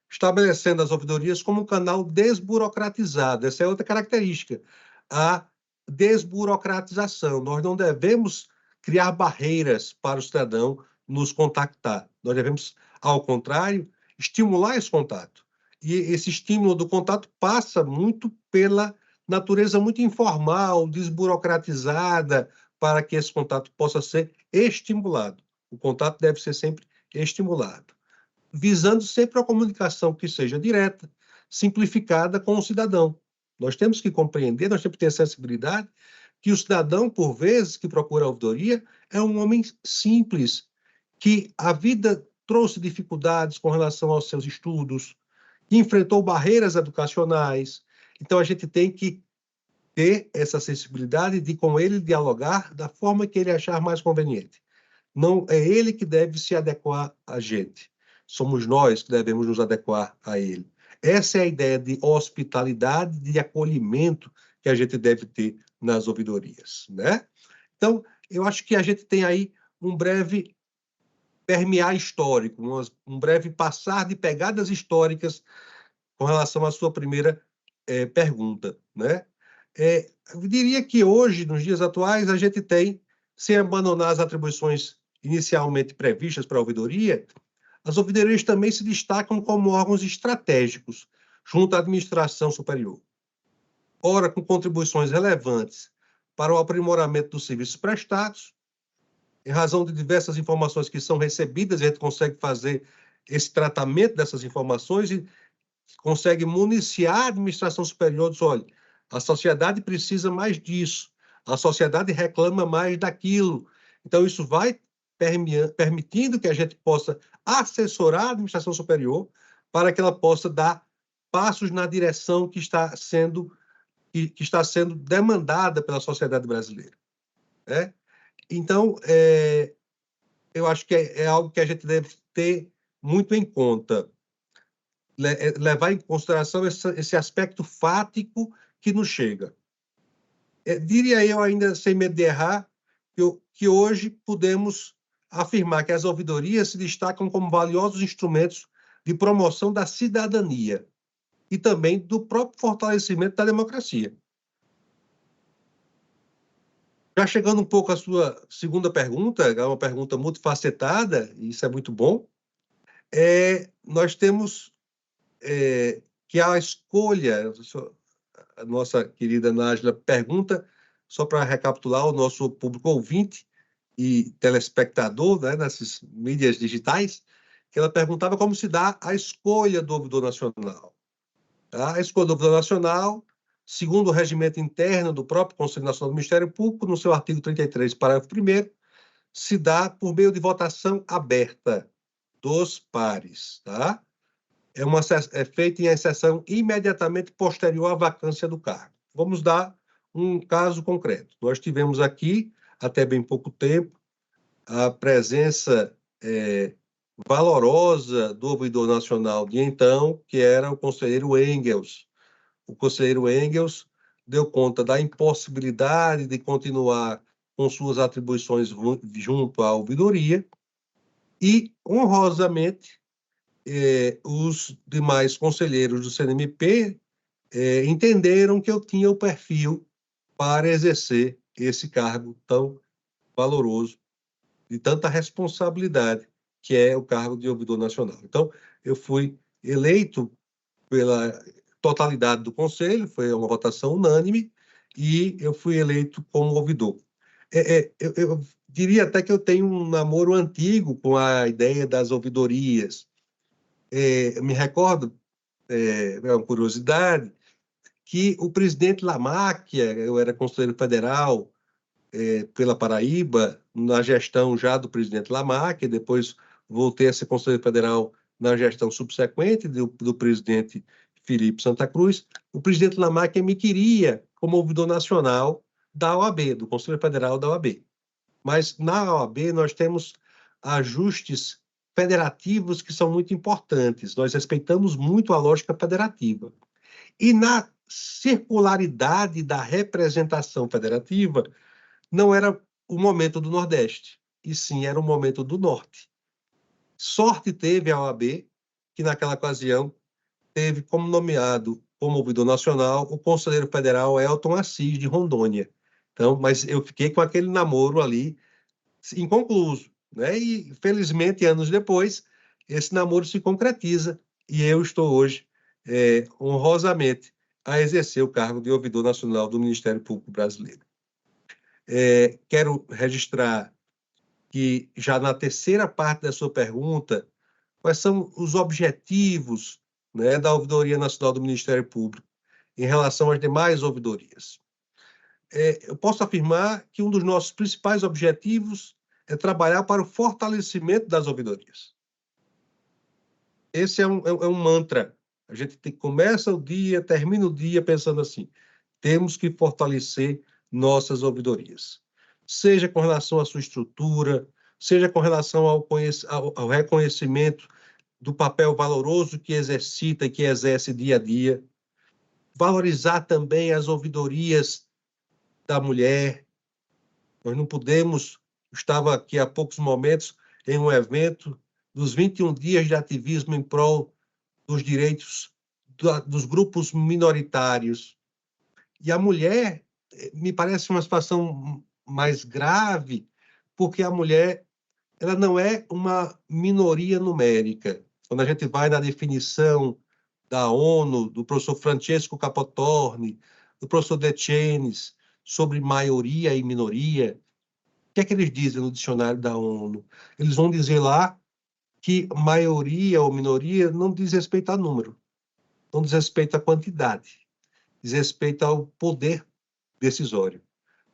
estabelecendo as ouvidorias como um canal desburocratizado. Essa é outra característica, a desburocratização. Nós não devemos criar barreiras para o cidadão nos contactar. Nós devemos, ao contrário, estimular esse contato. E esse estímulo do contato passa muito pela natureza muito informal, desburocratizada, para que esse contato possa ser estimulado. O contato deve ser sempre estimulado, visando sempre a comunicação que seja direta, simplificada com o cidadão. Nós temos que compreender, nós temos que ter sensibilidade que o cidadão, por vezes, que procura a ouvidoria, é um homem simples, que a vida trouxe dificuldades com relação aos seus estudos, que enfrentou barreiras educacionais. Então, a gente tem que ter essa sensibilidade de com ele dialogar da forma que ele achar mais conveniente. Não é ele que deve se adequar a gente. Somos nós que devemos nos adequar a ele. Essa é a ideia de hospitalidade, de acolhimento que a gente deve ter nas ouvidorias, né? Então, eu acho que a gente tem aí um breve permear histórico, um breve passar de pegadas históricas com relação à sua primeira pergunta, né? Eu diria que hoje, nos dias atuais, a gente tem, sem abandonar as atribuições inicialmente previstas para a ouvidoria, as ouvidorias também se destacam como órgãos estratégicos junto à administração superior. Ora, com contribuições relevantes para o aprimoramento dos serviços prestados, em razão de diversas informações que são recebidas, a gente consegue fazer esse tratamento dessas informações e consegue municiar a administração superior, diz, olha, a sociedade precisa mais disso, a sociedade reclama mais daquilo. Então, isso vai permitindo que a gente possa assessorar a administração superior para que ela possa dar passos na direção que está sendo demandada pela sociedade brasileira. Então, eu acho que é algo que a gente deve ter muito em conta, levar em consideração esse aspecto fático que nos chega. diria eu ainda, sem medo de errar, que hoje podemos afirmar que as ouvidorias se destacam como valiosos instrumentos de promoção da cidadania e também do próprio fortalecimento da democracia. Já chegando um pouco à sua segunda pergunta, é uma pergunta multifacetada, e isso é muito bom, nós temos que a escolha, a nossa querida Nájila pergunta, só para recapitular o nosso público ouvinte e telespectador, né, nessas mídias digitais, que ela perguntava como se dá a escolha do ouvidor nacional. Tá? A escolha do ouvidor nacional, segundo o regimento interno do próprio Conselho Nacional do Ministério Público, no seu artigo 33, parágrafo 1º, se dá por meio de votação aberta dos pares. Tá? É feita em exceção imediatamente posterior à vacância do cargo. Vamos dar um caso concreto. Nós tivemos aqui, até bem pouco tempo, a presença valorosa do ouvidor nacional de então, que era o conselheiro Engels. O conselheiro Engels deu conta da impossibilidade de continuar com suas atribuições junto à ouvidoria e, honrosamente, os demais conselheiros do CNMP entenderam que eu tinha o perfil para exercer esse cargo tão valoroso, de tanta responsabilidade, que é o cargo de ouvidor nacional. Então, eu fui eleito pela totalidade do Conselho, foi uma votação unânime, e eu fui eleito como ouvidor. Eu diria até que eu tenho um namoro antigo com a ideia das ouvidorias. Eu me recordo, é uma curiosidade, que o presidente Lamáquia, eu era conselheiro federal pela Paraíba, na gestão já do presidente Lamáquia, depois voltei a ser conselheiro federal na gestão subsequente do presidente Felipe Santa Cruz. O presidente Lamáquia me queria como ouvidor nacional da OAB, do Conselho Federal da OAB. Mas na OAB nós temos ajustes federativos que são muito importantes. Nós respeitamos muito a lógica federativa. E na circularidade da representação federativa, não era o momento do Nordeste, e sim era o momento do Norte. Sorte teve a OAB, que naquela ocasião teve como nomeado como ouvidor nacional o conselheiro federal Elton Assis, de Rondônia. Então, mas eu fiquei com aquele namoro ali inconcluso, né? E, felizmente, anos depois, esse namoro se concretiza e eu estou hoje, honrosamente, a exercer o cargo de ouvidor nacional do Ministério Público Brasileiro. Quero registrar que, já na terceira parte da sua pergunta, quais são os objetivos, né, da Ouvidoria Nacional do Ministério Público em relação às demais ouvidorias? Eu posso afirmar que um dos nossos principais objetivos é trabalhar para o fortalecimento das ouvidorias. Esse é um mantra. A gente começa o dia, termina o dia pensando assim, temos que fortalecer nossas ouvidorias. Seja com relação à sua estrutura, seja com relação ao reconhecimento do papel valoroso que exercita e que exerce dia a dia. Valorizar também as ouvidorias da mulher. Nós não podemos... Estava aqui há poucos momentos em um evento dos 21 dias de ativismo em prol dos direitos dos grupos minoritários. E a mulher, me parece uma situação mais grave, porque a mulher ela não é uma minoria numérica. Quando a gente vai na definição da ONU, do professor Francesco Capotorni, do professor De Chenes, sobre maioria e minoria, o que é que eles dizem no dicionário da ONU? Eles vão dizer lá que maioria ou minoria não diz respeito a número, não diz respeito à quantidade, diz respeito ao poder decisório,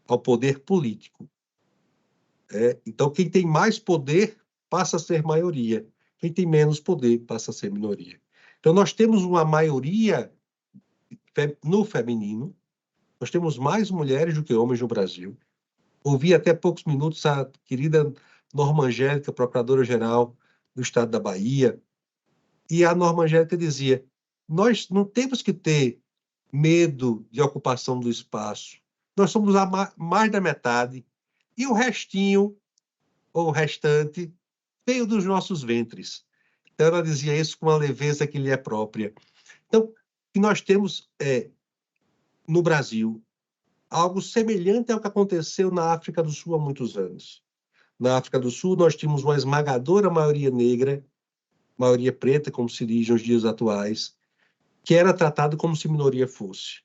ao poder político. Então, quem tem mais poder passa a ser maioria, quem tem menos poder passa a ser minoria. Então, nós temos uma maioria no feminino, nós temos mais mulheres do que homens no Brasil. Ouvi até poucos minutos a querida Norma Angélica, procuradora-geral do Estado da Bahia, e a Norma Angélica dizia, nós não temos que ter medo de ocupação do espaço, nós somos mais da metade, e o restinho, ou o restante, veio dos nossos ventres. Então, ela dizia isso com uma leveza que lhe é própria. Então, o que nós temos no Brasil, algo semelhante ao que aconteceu na África do Sul há muitos anos. Na África do Sul, nós tínhamos uma esmagadora maioria negra, maioria preta, como se diz nos dias atuais, que era tratado como se minoria fosse.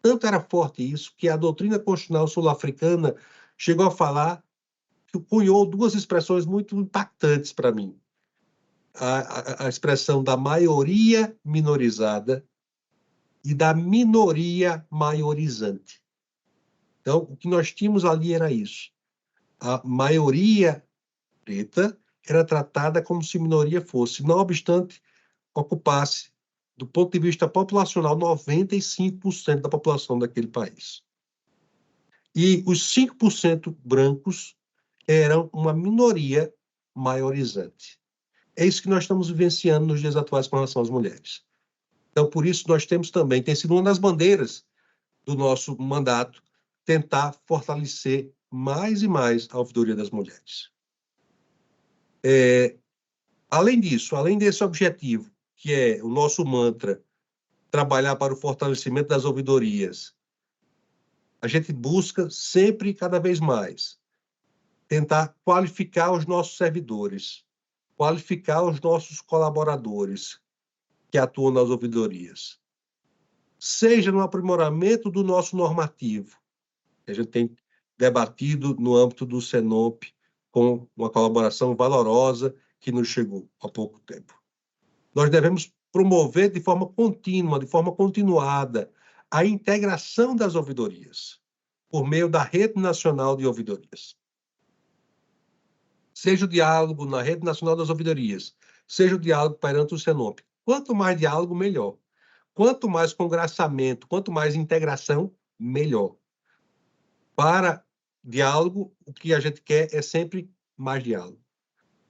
Tanto era forte isso que a doutrina constitucional sul-africana chegou a falar, que cunhou duas expressões muito impactantes para mim. A expressão da maioria minorizada e da minoria maiorizante. Então, o que nós tínhamos ali era isso. A maioria preta era tratada como se minoria fosse, não obstante ocupasse, do ponto de vista populacional, 95% da população daquele país. E os 5% brancos eram uma minoria maiorizante. É isso que nós estamos vivenciando nos dias atuais com relação às mulheres. Então, por isso, nós temos também, tem sido uma das bandeiras do nosso mandato, tentar fortalecer mais e mais a ouvidoria das mulheres. Além disso, além desse objetivo, que é o nosso mantra, trabalhar para o fortalecimento das ouvidorias, a gente busca sempre, cada vez mais, tentar qualificar os nossos servidores, qualificar os nossos colaboradores que atuam nas ouvidorias. Seja no aprimoramento do nosso normativo, que a gente tem debatido no âmbito do SENOP, com uma colaboração valorosa que nos chegou há pouco tempo. Nós devemos promover de forma contínua, de forma continuada, a integração das ouvidorias, por meio da Rede Nacional de Ouvidorias. Seja o diálogo na Rede Nacional das Ouvidorias, seja o diálogo perante o SENOP. Quanto mais diálogo, melhor. Quanto mais congraçamento, quanto mais integração, melhor. Para diálogo, o que a gente quer é sempre mais diálogo.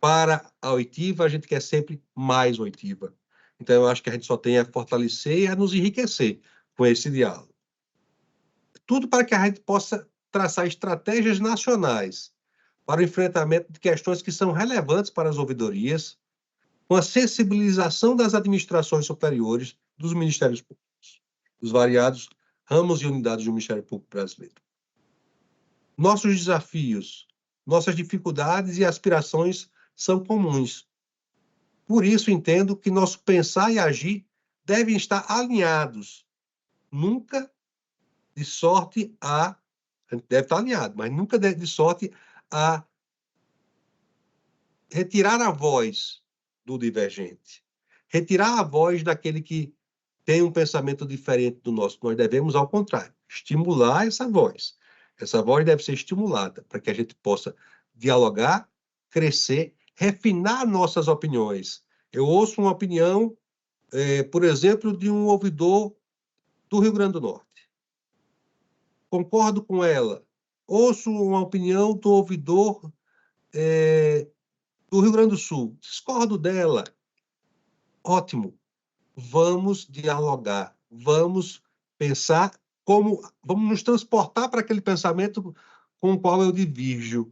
Para a oitiva, a gente quer sempre mais oitiva. Então, eu acho que a gente só tem a fortalecer e a nos enriquecer com esse diálogo. Tudo para que a gente possa traçar estratégias nacionais para o enfrentamento de questões que são relevantes para as ouvidorias, com a sensibilização das administrações superiores dos ministérios públicos, dos variados ramos e unidades do Ministério Público brasileiro. Nossos desafios, nossas dificuldades e aspirações são comuns. Por isso, entendo que nosso pensar e agir devem estar alinhados. Nunca de sorte a gente deve estar alinhado, mas nunca de sorte a retirar a voz do divergente, retirar a voz daquele que tem um pensamento diferente do nosso. Nós devemos, ao contrário, estimular essa voz. Essa voz deve ser estimulada para que a gente possa dialogar, crescer, refinar nossas opiniões. Eu ouço uma opinião, por exemplo, de um ouvidor do Rio Grande do Norte. Concordo com ela. Ouço uma opinião do ouvidor do Rio Grande do Sul. Discordo dela. Ótimo. Vamos dialogar. Vamos pensar vamos nos transportar para aquele pensamento com o qual eu divirjo,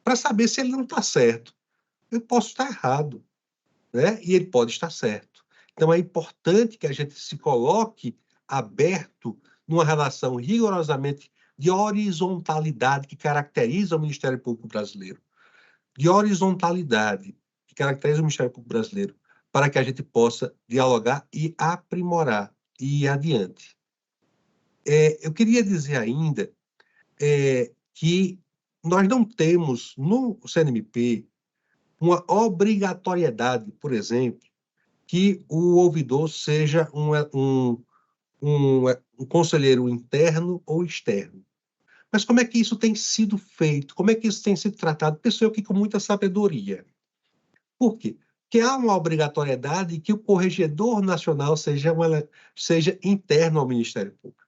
para saber se ele não está certo. Eu posso estar errado, né? E ele pode estar certo. Então, é importante que a gente se coloque aberto numa relação rigorosamente de horizontalidade que caracteriza o Ministério Público brasileiro. De horizontalidade que caracteriza o Ministério Público brasileiro, para que a gente possa dialogar e aprimorar e ir adiante. Eu queria dizer ainda que nós não temos no CNMP uma obrigatoriedade, por exemplo, que o ouvidor seja um conselheiro interno ou externo. Mas como é que isso tem sido feito? Como é que isso tem sido tratado? Penso eu que com muita sabedoria. Por quê? Porque há uma obrigatoriedade que o corregedor nacional seja interno ao Ministério Público.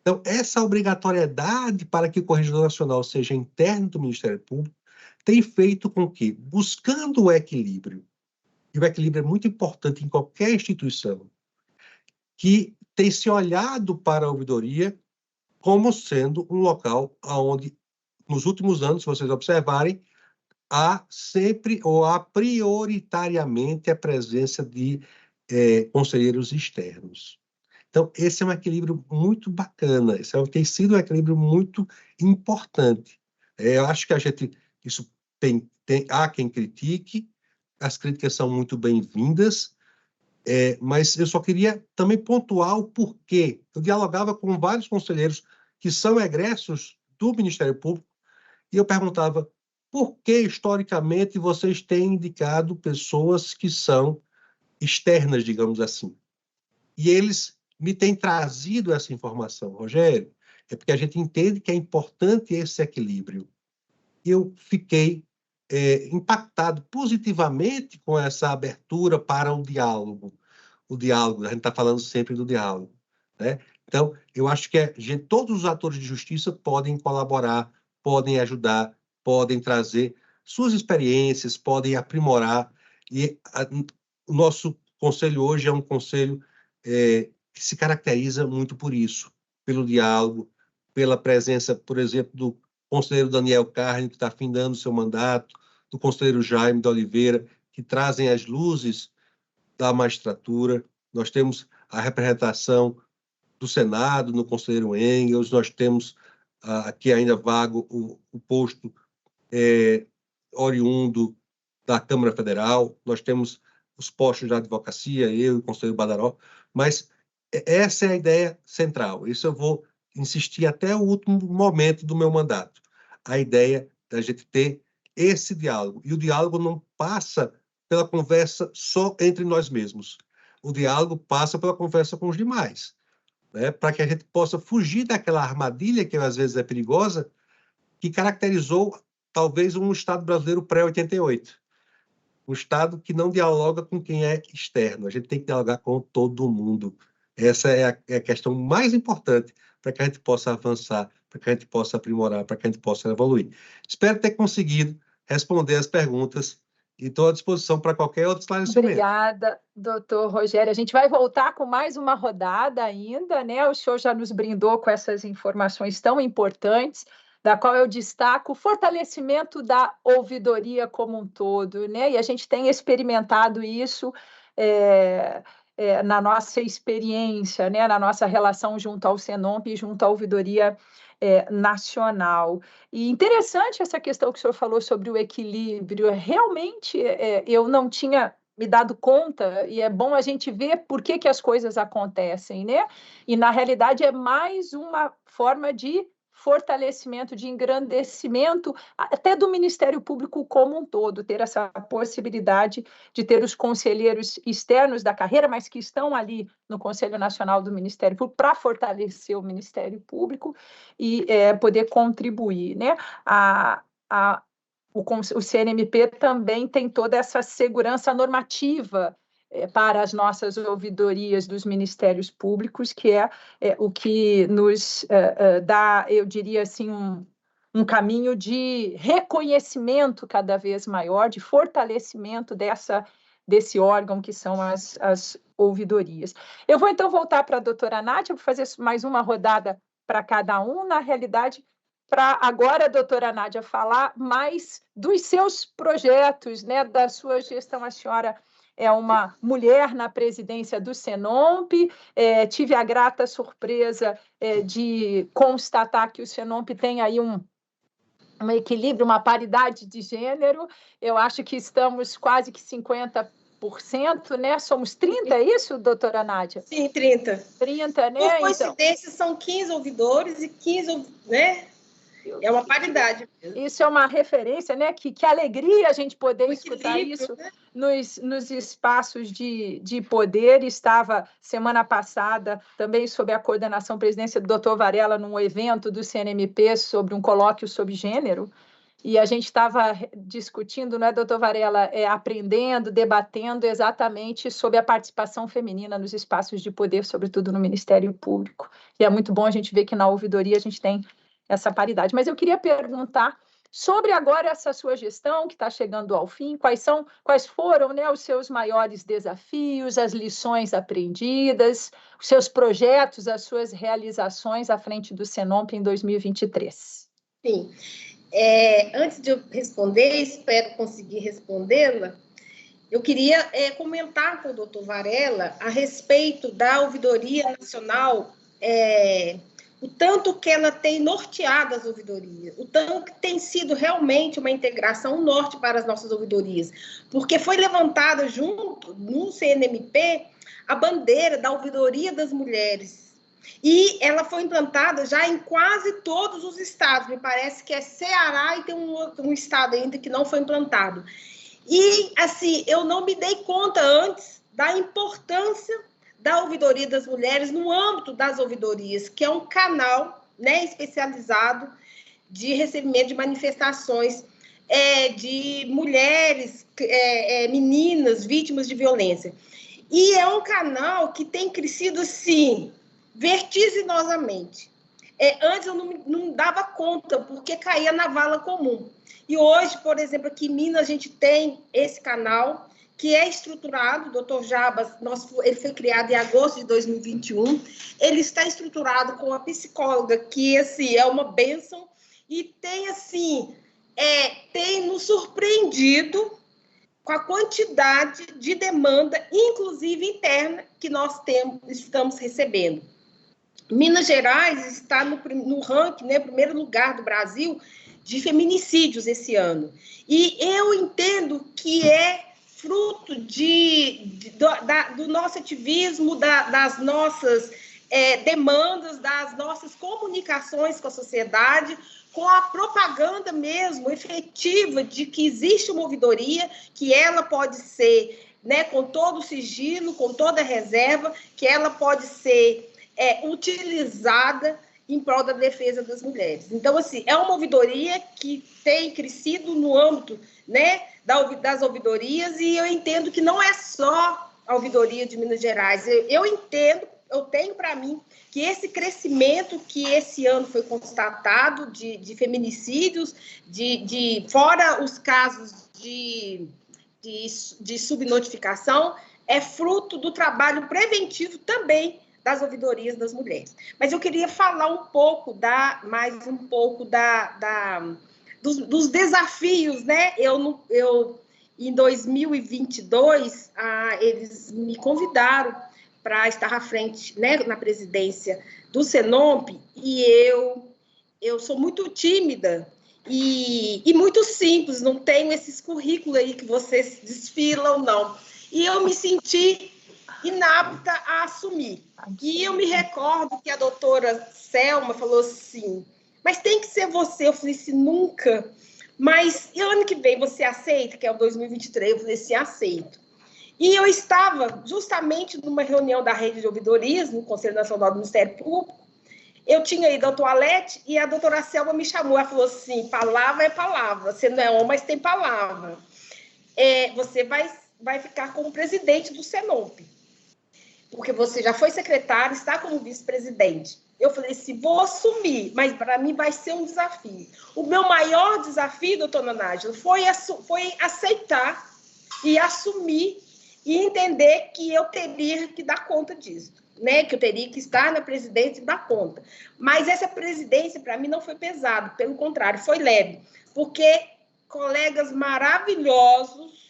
Então, essa obrigatoriedade para que o corregedor nacional seja interno do Ministério Público tem feito com que, buscando o equilíbrio, e o equilíbrio é muito importante em qualquer instituição, que tem se olhado para a ouvidoria como sendo um local onde, nos últimos anos, se vocês observarem, há sempre ou há prioritariamente a presença de conselheiros externos. Então, esse é um equilíbrio muito bacana, tem sido um equilíbrio muito importante. Eu acho que isso há quem critique, as críticas são muito bem-vindas, mas eu só queria também pontuar o porquê. Eu dialogava com vários conselheiros que são egressos do Ministério Público e eu perguntava por que, historicamente, vocês têm indicado pessoas que são externas, digamos assim. E eles me têm trazido essa informação, Rogério, é porque a gente entende que é importante esse equilíbrio. Eu fiquei impactado positivamente com essa abertura para o diálogo. O diálogo, a gente está falando sempre do diálogo, né? Então, eu acho que todos os atores de justiça podem colaborar, podem ajudar, podem trazer suas experiências, podem aprimorar. E o nosso conselho hoje é um conselho que se caracteriza muito por isso, pelo diálogo, pela presença, por exemplo, do conselheiro Daniel Carne, que está findando seu mandato, do conselheiro Jaime de Oliveira, que trazem as luzes da magistratura. Nós temos a representação do Senado no conselheiro Engels, nós temos aqui ainda vago o posto oriundo da Câmara Federal, nós temos os postos da advocacia, eu e o conselheiro Badaró, mas essa é a ideia central. Isso eu vou insistir até o último momento do meu mandato. A ideia da gente ter esse diálogo. E o diálogo não passa pela conversa só entre nós mesmos. O diálogo passa pela conversa com os demais, né? Para que a gente possa fugir daquela armadilha que às vezes é perigosa, que caracterizou talvez um Estado brasileiro pré-88. Um Estado que não dialoga com quem é externo. A gente tem que dialogar com todo mundo. Essa é a questão mais importante para que a gente possa avançar, para que a gente possa aprimorar, para que a gente possa evoluir. Espero ter conseguido responder as perguntas e estou à disposição para qualquer outro esclarecimento. Obrigada, doutor Rogério. A gente vai voltar com mais uma rodada ainda, né? O senhor já nos brindou com essas informações tão importantes, da qual eu destaco o fortalecimento da ouvidoria como um todo, né? E a gente tem experimentado isso na nossa experiência, né? Na nossa relação junto ao Senomp e junto à ouvidoria nacional. E interessante essa questão que o senhor falou sobre o equilíbrio. Realmente, eu não tinha me dado conta, e é bom a gente ver por que as coisas acontecem, né? E, na realidade, é mais uma forma de fortalecimento, de engrandecimento, até do Ministério Público como um todo, ter essa possibilidade de ter os conselheiros externos da carreira, mas que estão ali no Conselho Nacional do Ministério Público para fortalecer o Ministério Público e poder contribuir, né? O CNMP também tem toda essa segurança normativa para as nossas ouvidorias dos ministérios públicos, que é o que nos dá, eu diria assim, um caminho de reconhecimento cada vez maior, de fortalecimento desse órgão que são as ouvidorias. Eu vou, então, voltar para a doutora Nádia, para fazer mais uma rodada para cada um, na realidade, para agora a doutora Nádia falar mais dos seus projetos, né, da sua gestão. A senhora é uma mulher na presidência do Senomp, tive a grata surpresa de constatar que o Senomp tem aí um equilíbrio, uma paridade de gênero. Eu acho que estamos quase que 50%, né? Somos 30%, é isso, doutora Nádia? Sim, 30%. 30%, né? Por coincidência, então, são 15 ouvidores e 15, né? É uma paridade. Isso é uma referência, né? Que alegria a gente poder escutar isso, né? nos espaços de poder. Estava, semana passada, também sob a coordenação presidência do doutor Varela, num evento do CNMP sobre um colóquio sobre gênero, e a gente estava discutindo, né, doutor Varela, aprendendo, debatendo exatamente sobre a participação feminina nos espaços de poder, sobretudo no Ministério Público. E é muito bom a gente ver que na ouvidoria a gente tem essa paridade. Mas eu queria perguntar Sobre agora essa sua gestão que está chegando ao fim, quais foram, né, os seus maiores desafios, as lições aprendidas, os seus projetos, as suas realizações à frente do Senomp em 2023? Sim. Antes de eu responder, espero conseguir respondê-la, eu queria comentar com o doutor Varela a respeito da Ouvidoria Nacional, o tanto que ela tem norteado as ouvidorias, o tanto que tem sido realmente uma integração, um norte para as nossas ouvidorias, porque foi levantada junto, no CNMP, a bandeira da Ouvidoria das Mulheres, e ela foi implantada já em quase todos os estados, me parece que é Ceará e tem um estado ainda que não foi implantado. E, assim, eu não me dei conta antes da importância da Ouvidoria das Mulheres no âmbito das ouvidorias, que é um canal, né, especializado de recebimento de manifestações de mulheres, meninas, vítimas de violência. E é um canal que tem crescido, assim, vertiginosamente. Antes eu não dava conta, porque caía na vala comum. E hoje, por exemplo, aqui em Minas, a gente tem esse canal, que é estruturado, o doutor Jabas, ele foi criado em agosto de 2021, ele está estruturado com uma psicóloga, que, assim, é uma bênção, e tem, assim, tem nos surpreendido com a quantidade de demanda, inclusive interna, que nós estamos recebendo. Minas Gerais está no ranking, né, primeiro lugar do Brasil de feminicídios esse ano. E eu entendo que é fruto do nosso ativismo, das nossas demandas, das nossas comunicações com a sociedade, com a propaganda mesmo efetiva de que existe uma ouvidoria, que ela pode ser, né, com todo o sigilo, com toda a reserva, que ela pode ser utilizada em prol da defesa das mulheres. Então, assim, é uma ouvidoria que tem crescido no âmbito, né, das ouvidorias, e eu entendo que não é só a ouvidoria de Minas Gerais. Eu entendo, eu tenho para mim que esse crescimento que esse ano foi constatado de feminicídios, fora os casos de subnotificação, é fruto do trabalho preventivo também das ouvidorias das mulheres. Mas eu queria falar dos desafios, né? Em 2022, eles me convidaram para estar à frente, né, na presidência do Senomp, e eu sou muito tímida e muito simples, não tenho esses currículos aí que vocês desfilam, não. E eu me senti inapta a assumir. E eu me recordo que a doutora Selma falou assim, mas tem que ser você. Eu falei assim, nunca. Mas e ano que vem você aceita, que é o 2023? Eu falei assim, aceito. E eu estava justamente numa reunião da rede de ouvidorias, no Conselho Nacional do Ministério Público. Eu tinha ido ao toalete e a doutora Selma me chamou. Ela falou assim, palavra é palavra. Você não é homem, mas tem palavra. Você vai ficar como presidente do Senomp, porque você já foi secretário, está como vice-presidente. Eu falei assim, vou assumir, mas para mim vai ser um desafio. O meu maior desafio, doutora Nájila, foi aceitar e assumir e entender que eu teria que dar conta disso, né? Que eu teria que estar na presidência e dar conta. Mas essa presidência, para mim, não foi pesada, pelo contrário, foi leve, porque colegas maravilhosos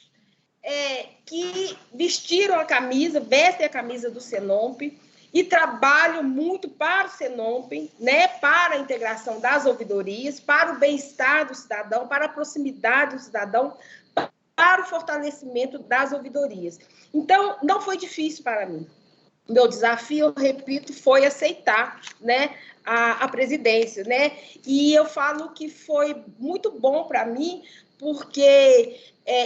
que vestem a camisa do Senomp e trabalham muito para o Senomp, né, para a integração das ouvidorias, para o bem-estar do cidadão, para a proximidade do cidadão, para o fortalecimento das ouvidorias. Então, não foi difícil para mim. Meu desafio, eu repito, foi aceitar, né, a presidência, né? E eu falo que foi muito bom para mim, porque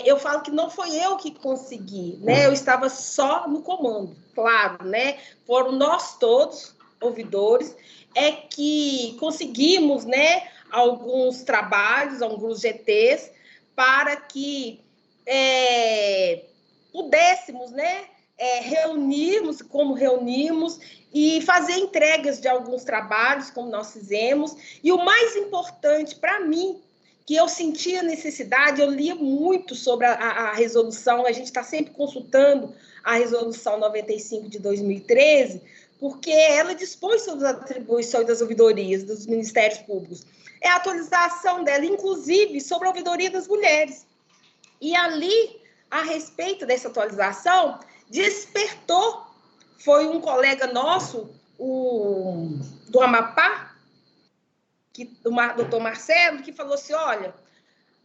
eu falo que não foi eu que consegui, né? Eu estava só no comando, claro, né? Foram nós todos, ouvidores, que conseguimos, né, alguns trabalhos, alguns GTs, para que pudéssemos, né, reunirmos como reunimos e fazer entregas de alguns trabalhos, como nós fizemos. E o mais importante para mim, que eu sentia necessidade, eu lia muito sobre a resolução, a gente está sempre consultando a resolução 95 de 2013, porque ela dispõe sobre as atribuições das ouvidorias, dos ministérios públicos. É a atualização dela, inclusive, sobre a ouvidoria das mulheres. E ali, a respeito dessa atualização, despertou, foi um colega nosso, do Amapá, o doutor Marcelo, que falou assim, olha,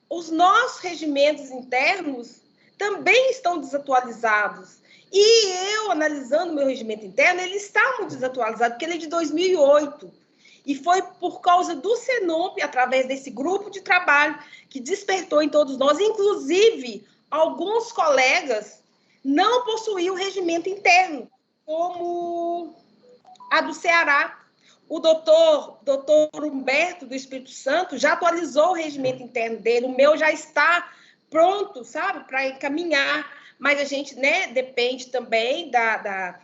os nossos regimentos internos também estão desatualizados. E eu, analisando o meu regimento interno, ele está muito desatualizado, porque ele é de 2008. E foi por causa do Senop, através desse grupo de trabalho, que despertou em todos nós, inclusive alguns colegas não possuíam regimento interno, como a do Ceará. O doutor Humberto, do Espírito Santo, já atualizou o regimento interno dele, o meu já está pronto, sabe, para encaminhar, mas a gente, né, depende também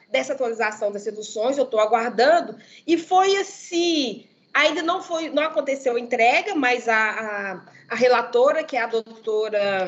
dessa atualização das reduções, eu estou aguardando, e foi assim, ainda não aconteceu a entrega, mas a relatora, que é a doutora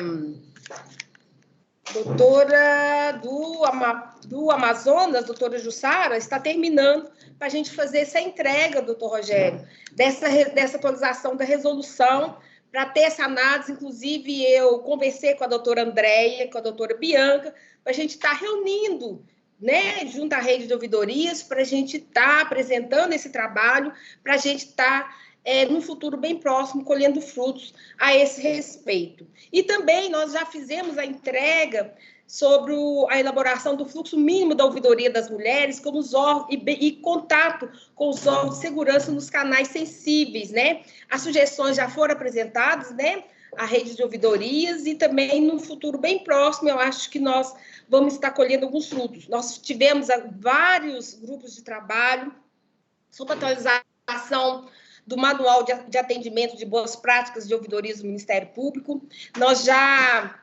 do Amazonas, doutora Jussara, está terminando para a gente fazer essa entrega, doutor Rogério, dessa atualização da resolução, para ter essa análise. Inclusive, eu conversei com a doutora Andréia, com a doutora Bianca, para a gente estar reunindo, né, junto à rede de ouvidorias, para a gente estar apresentando esse trabalho, para a gente estar, num futuro bem próximo, colhendo frutos a esse respeito. E também nós já fizemos a entrega sobre a elaboração do fluxo mínimo da ouvidoria das mulheres, como os órgãos, e contato com os órgãos de segurança nos canais sensíveis, né? As sugestões já foram apresentadas, né? A rede de ouvidorias, e também, num futuro bem próximo, eu acho que nós vamos estar colhendo alguns frutos. Nós tivemos vários grupos de trabalho sobre a atualização do Manual de Atendimento de Boas Práticas de Ouvidorias do Ministério Público. Nós já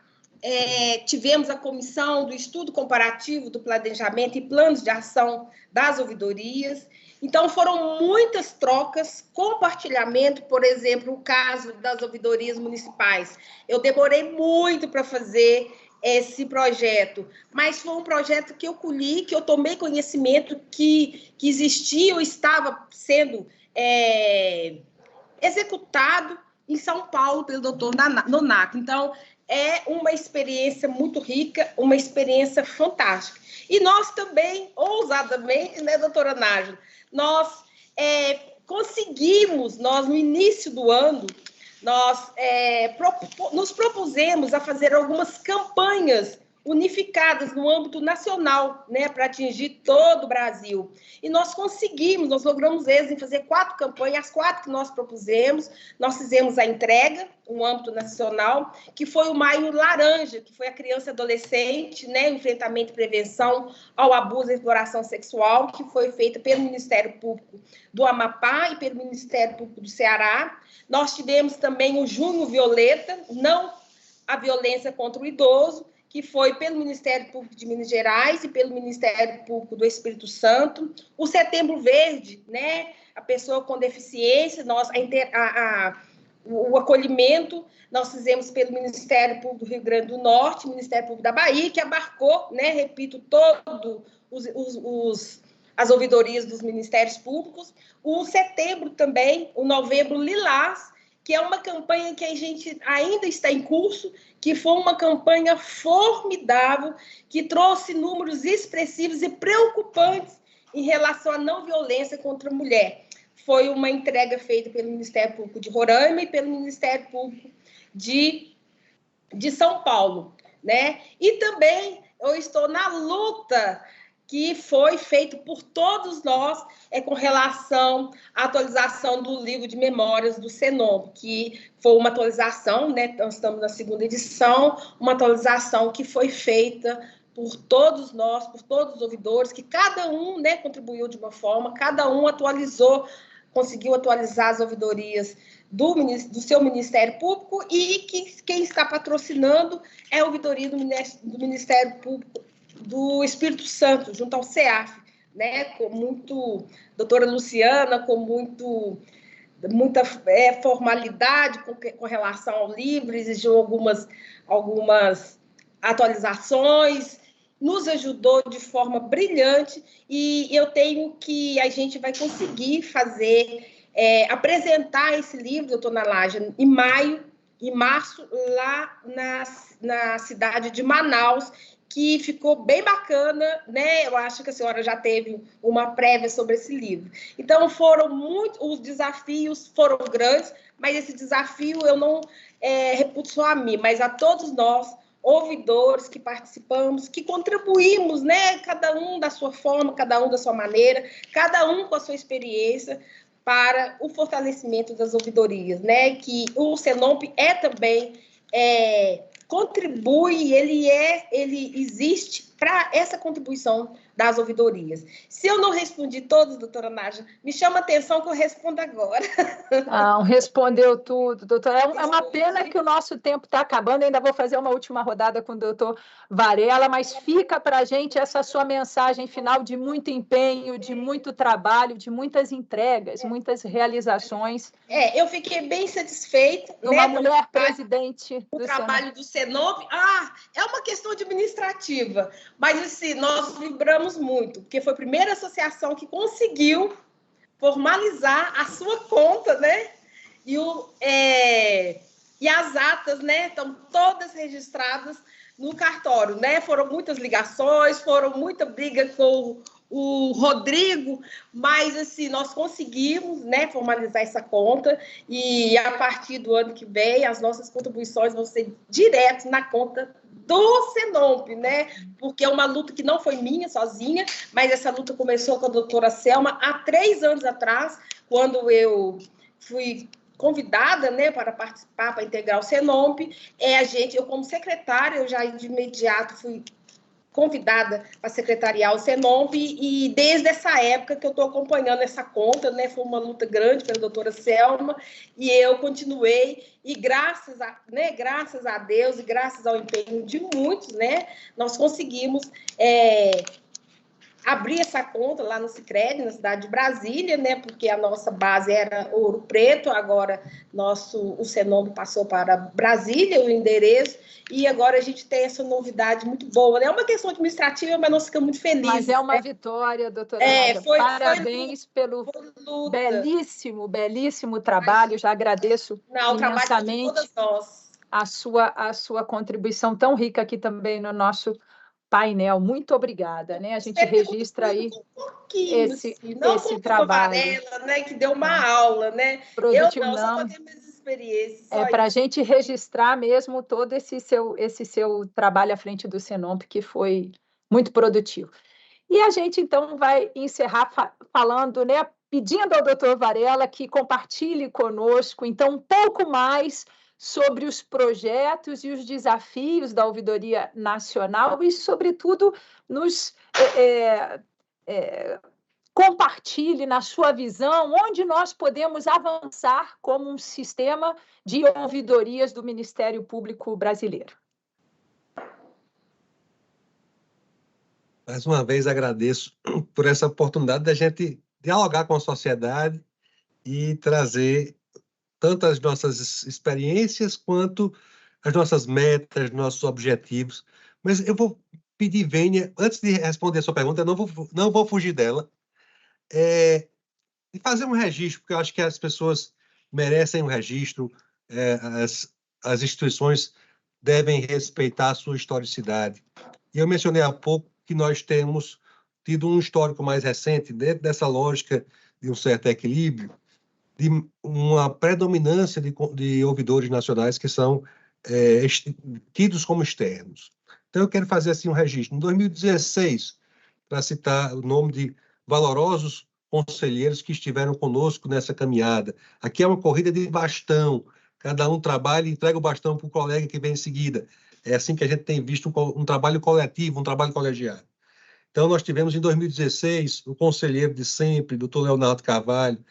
tivemos a comissão do estudo comparativo do planejamento e planos de ação das ouvidorias. Então, foram muitas trocas, compartilhamento, por exemplo, o caso das ouvidorias municipais. Eu demorei muito para fazer esse projeto, mas foi um projeto que eu colhi, que eu tomei conhecimento que existia ou estava sendo executado em São Paulo pelo doutor Nonato. Então, é uma experiência muito rica, uma experiência fantástica. E nós também, ousadamente, né, doutora Nájila, nós conseguimos, no início do ano, nós nos propusemos a fazer algumas campanhas unificadas no âmbito nacional, né, para atingir todo o Brasil. E nós conseguimos, nós logramos êxito em fazer 4 campanhas, as 4 que nós propusemos. Nós fizemos a entrega, no âmbito nacional, que foi o Maio Laranja, que foi a criança e adolescente, né, enfrentamento e prevenção ao abuso e exploração sexual, que foi feita pelo Ministério Público do Amapá e pelo Ministério Público do Ceará. Nós tivemos também o Junho Violeta, não a violência contra o idoso, que foi pelo Ministério Público de Minas Gerais e pelo Ministério Público do Espírito Santo. O Setembro Verde, né, a pessoa com deficiência, o acolhimento, nós fizemos pelo Ministério Público do Rio Grande do Norte, Ministério Público da Bahia, que abarcou, né, repito, todo as ouvidorias dos ministérios públicos. O Setembro também, o Novembro Lilás, que é uma campanha que a gente ainda está em curso, que foi uma campanha formidável, que trouxe números expressivos e preocupantes em relação à não violência contra a mulher. Foi uma entrega feita pelo Ministério Público de Roraima e pelo Ministério Público de São Paulo, né? E também eu estou na luta que foi feito por todos nós, com relação à atualização do livro de memórias do Senop, que foi uma atualização, né? Nós estamos na 2ª edição, uma atualização que foi feita por todos nós, por todos os ouvidores, que cada um, né, contribuiu de uma forma, cada um atualizou, conseguiu atualizar as ouvidorias do seu Ministério Público, e que quem está patrocinando é a ouvidoria do Ministério Público do Espírito Santo, junto ao CEAF, né, com muito, doutora Luciana, com muito muita formalidade com relação ao livro, exigiu algumas atualizações, nos ajudou de forma brilhante, e eu tenho que a gente vai conseguir apresentar esse livro, doutora Nádia, em março, lá na cidade de Manaus, que ficou bem bacana, né? Eu acho que a senhora já teve uma prévia sobre esse livro. Então, os desafios foram grandes, mas esse desafio eu não reputo só a mim, mas a todos nós, ouvidores que participamos, que contribuímos, né? Cada um da sua forma, cada um da sua maneira, cada um com a sua experiência, para o fortalecimento das ouvidorias, né? Que o Senomp também contribui, ele existe para essa contribuição das ouvidorias. Se eu não respondi todos, doutora Nádia, me chama a atenção que eu respondo agora. Não, respondeu tudo, doutora. É uma pena que o nosso tempo está acabando, ainda vou fazer uma última rodada com o doutor Varela, mas fica para a gente essa sua mensagem final de muito empenho, de muito trabalho, de muitas entregas, muitas realizações. Eu fiquei bem satisfeita. Uma mulher presidente do trabalho do Senomp. É uma questão administrativa, mas assim, nós vibramos muito, porque foi a primeira associação que conseguiu formalizar a sua conta, né? E as atas, né, estão todas registradas no cartório, né? Foram muitas ligações, foram muita briga com o Rodrigo, mas assim, nós conseguimos, né, formalizar essa conta, e a partir do ano que vem as nossas contribuições vão ser direto na conta do Senomp, né? Porque é uma luta que não foi minha sozinha, mas essa luta começou com a doutora Selma há 3 anos atrás, quando eu fui convidada, né, para participar, para integrar o Senomp. Eu como secretária, eu já de imediato fui convidada para secretariar o Senomp, e desde essa época que eu estou acompanhando essa conta, né? Foi uma luta grande pela doutora Selma, e eu continuei, e graças a Deus e graças ao empenho de muitos, né, nós conseguimos abrir essa conta lá no Sicredi, na cidade de Brasília, né, porque a nossa base era Ouro Preto, agora o Senomp passou para Brasília, o endereço, e agora a gente tem essa novidade muito boa, né? É uma questão administrativa, mas nós ficamos muito felizes. Mas é uma vitória, doutora Nádia. Parabéns pelo belíssimo trabalho, já agradeço imensamente a sua contribuição tão rica aqui também no nosso painel. Muito obrigada, né? A gente registra aí esse trabalho. Varela, né? Que deu uma aula, né? Produtivo, eu só tenho minhas experiências. Para a gente registrar mesmo todo esse seu trabalho à frente do Senomp, que foi muito produtivo. E a gente, então, vai encerrar falando, né? Pedindo ao doutor Varela que compartilhe conosco, então, um pouco mais sobre os projetos e os desafios da Ouvidoria Nacional e, sobretudo, nos compartilhe na sua visão onde nós podemos avançar como um sistema de ouvidorias do Ministério Público Brasileiro. Mais uma vez, agradeço por essa oportunidade da gente dialogar com a sociedade e trazer tanto as nossas experiências quanto as nossas metas, nossos objetivos. Mas eu vou pedir, Vênia, antes de responder a sua pergunta, eu não vou fugir dela, e fazer um registro, porque eu acho que as pessoas merecem um registro, as instituições devem respeitar a sua historicidade. E eu mencionei há pouco que nós temos tido um histórico mais recente, dentro dessa lógica de um certo equilíbrio, de uma predominância de ouvidores nacionais que são tidos como externos. Então, eu quero fazer assim um registro. Em 2016, para citar o nome de valorosos conselheiros que estiveram conosco nessa caminhada. Aqui é uma corrida de bastão. Cada um trabalha e entrega o bastão para o colega que vem em seguida. É assim que a gente tem visto um trabalho coletivo, um trabalho colegiado. Então, nós tivemos em 2016 o conselheiro de sempre, doutor Leonardo Carvalho,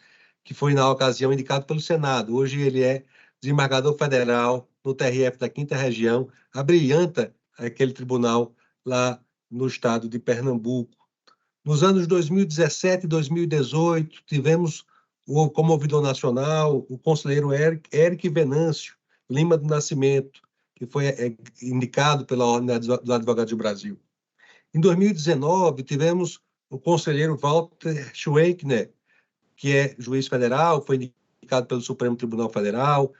que foi, na ocasião, indicado pelo Senado. Hoje ele é desembargador federal no TRF da 5ª Região, abrilhanta aquele tribunal lá no estado de Pernambuco. Nos anos 2017 e 2018, tivemos como ouvidor nacional, o conselheiro Eric Venâncio Lima do Nascimento, que foi indicado pela Ordem dos Advogados do Brasil. Em 2019, tivemos o conselheiro Walter Schwenkner, que é juiz federal, foi indicado pelo Supremo Tribunal Federal,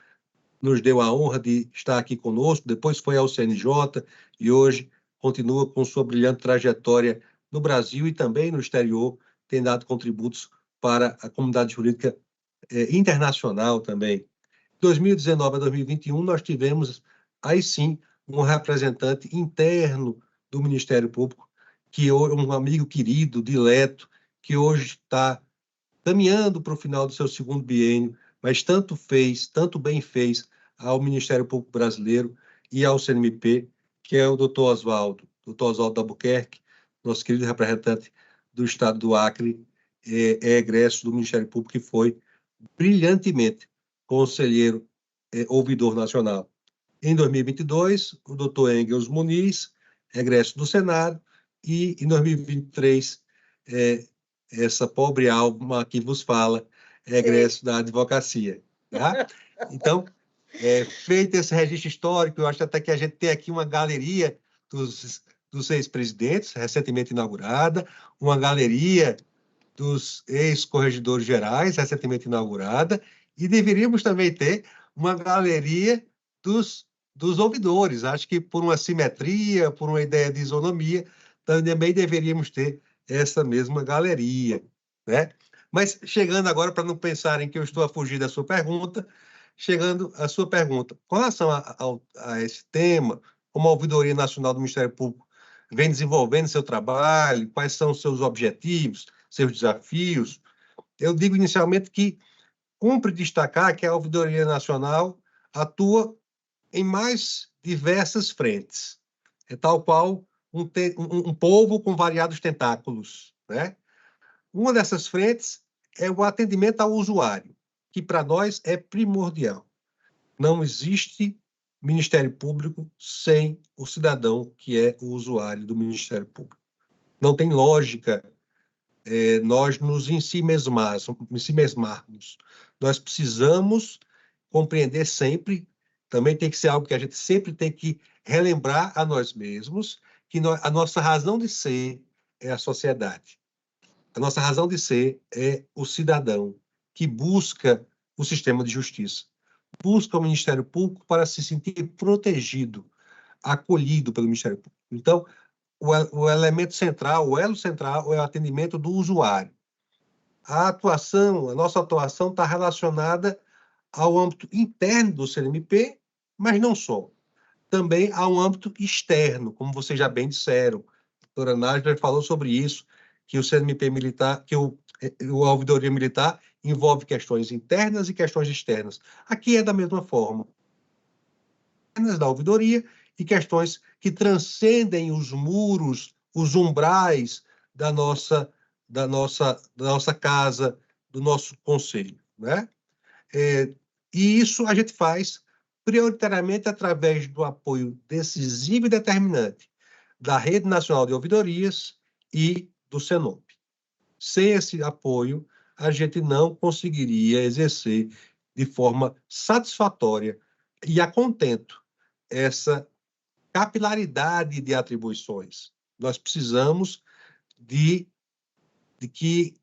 nos deu a honra de estar aqui conosco, depois foi ao CNJ e hoje continua com sua brilhante trajetória no Brasil e também no exterior, tem dado contributos para a comunidade jurídica internacional também. De 2019 a 2021, nós tivemos, aí sim, um representante interno do Ministério Público, que é um amigo querido, dileto, que hoje está caminhando para o final do seu segundo biênio, mas tanto bem fez ao Ministério Público Brasileiro e ao CNMP, que é o doutor Oswaldo Albuquerque, nosso querido representante do Estado do Acre, é egresso do Ministério Público e foi brilhantemente conselheiro ouvidor nacional. Em 2022, o doutor Engels Muniz, egresso do Senado, e em 2023, essa pobre alma que vos fala, egresso da advocacia. Tá? Então, feito esse registro histórico, eu acho até que a gente tem aqui uma galeria dos ex-presidentes, recentemente inaugurada, uma galeria dos ex-corregedores gerais, recentemente inaugurada, e deveríamos também ter uma galeria dos ouvidores. Acho que por uma simetria, por uma ideia de isonomia, também deveríamos ter essa mesma galeria, né? Mas chegando agora, para não pensarem que eu estou a fugir da sua pergunta, chegando à sua pergunta, com relação a esse tema, como a Ouvidoria Nacional do Ministério Público vem desenvolvendo seu trabalho, quais são os seus objetivos, seus desafios, eu digo inicialmente que cumpre destacar que a Ouvidoria Nacional atua em mais diversas frentes, tal qual um polvo com variados tentáculos, né? Uma dessas frentes é o atendimento ao usuário, que para nós é primordial. Não existe Ministério Público sem o cidadão que é o usuário do Ministério Público. Não tem lógica nós nos ensimesmarmos. Nós precisamos compreender sempre, também tem que ser algo que a gente sempre tem que relembrar a nós mesmos, que a nossa razão de ser é a sociedade. A nossa razão de ser é o cidadão que busca o sistema de justiça, busca o Ministério Público para se sentir protegido, acolhido pelo Ministério Público. Então, o elemento central, o elo central é o atendimento do usuário. A nossa atuação está relacionada ao âmbito interno do CNMP, mas não só. Também há um âmbito externo, como vocês já bem disseram. A doutora Nájila falou sobre isso, que o CNMP militar, que a ouvidoria militar envolve questões internas e questões externas. Aqui é da mesma forma. Internas da ouvidoria e questões que transcendem os muros, os umbrais da nossa casa, do nosso conselho, né? E isso a gente faz prioritariamente através do apoio decisivo e determinante da Rede Nacional de Ouvidorias e do SENOP. Sem esse apoio, a gente não conseguiria exercer de forma satisfatória e a contento essa capilaridade de atribuições. Nós precisamos de que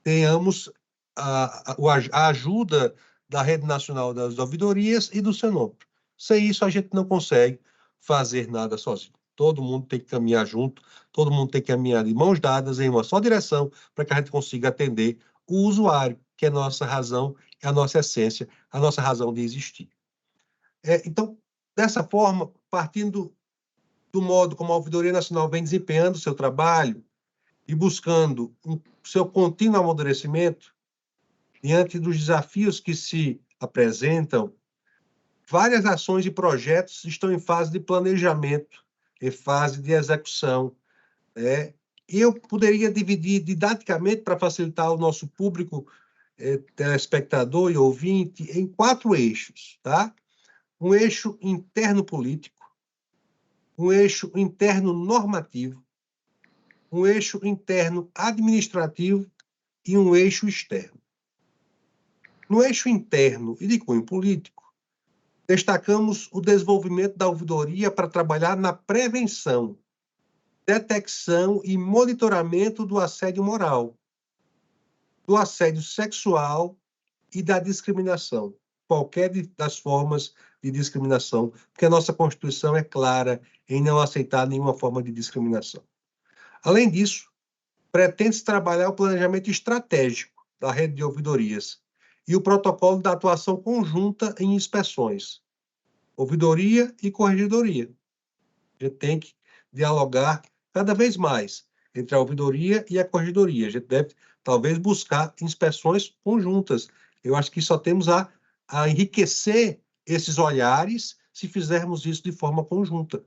tenhamos a ajuda da Rede Nacional das Ouvidorias e do SENOP. Sem isso, a gente não consegue fazer nada sozinho. Todo mundo tem que caminhar junto, todo mundo tem que caminhar de mãos dadas em uma só direção para que a gente consiga atender o usuário, que é a nossa razão, é a nossa essência, a nossa razão de existir. Então, dessa forma, partindo do modo como a Ouvidoria Nacional vem desempenhando o seu trabalho e buscando seu contínuo amadurecimento, diante dos desafios que se apresentam, várias ações e projetos estão em fase de planejamento, em fase de execução. E eu poderia dividir didaticamente, para facilitar o nosso público, telespectador e ouvinte, em 4 eixos. Tá? Um eixo interno político, um eixo interno normativo, um eixo interno administrativo e um eixo externo. No eixo interno e de cunho político, destacamos o desenvolvimento da ouvidoria para trabalhar na prevenção, detecção e monitoramento do assédio moral, do assédio sexual e da discriminação, qualquer das formas de discriminação, porque a nossa Constituição é clara em não aceitar nenhuma forma de discriminação. Além disso, pretende-se trabalhar o planejamento estratégico da rede de ouvidorias e o protocolo da atuação conjunta em inspeções, ouvidoria e corregedoria. A gente tem que dialogar cada vez mais entre a ouvidoria e a corregedoria. A gente deve, talvez, buscar inspeções conjuntas. Eu acho que só temos a enriquecer esses olhares se fizermos isso de forma conjunta.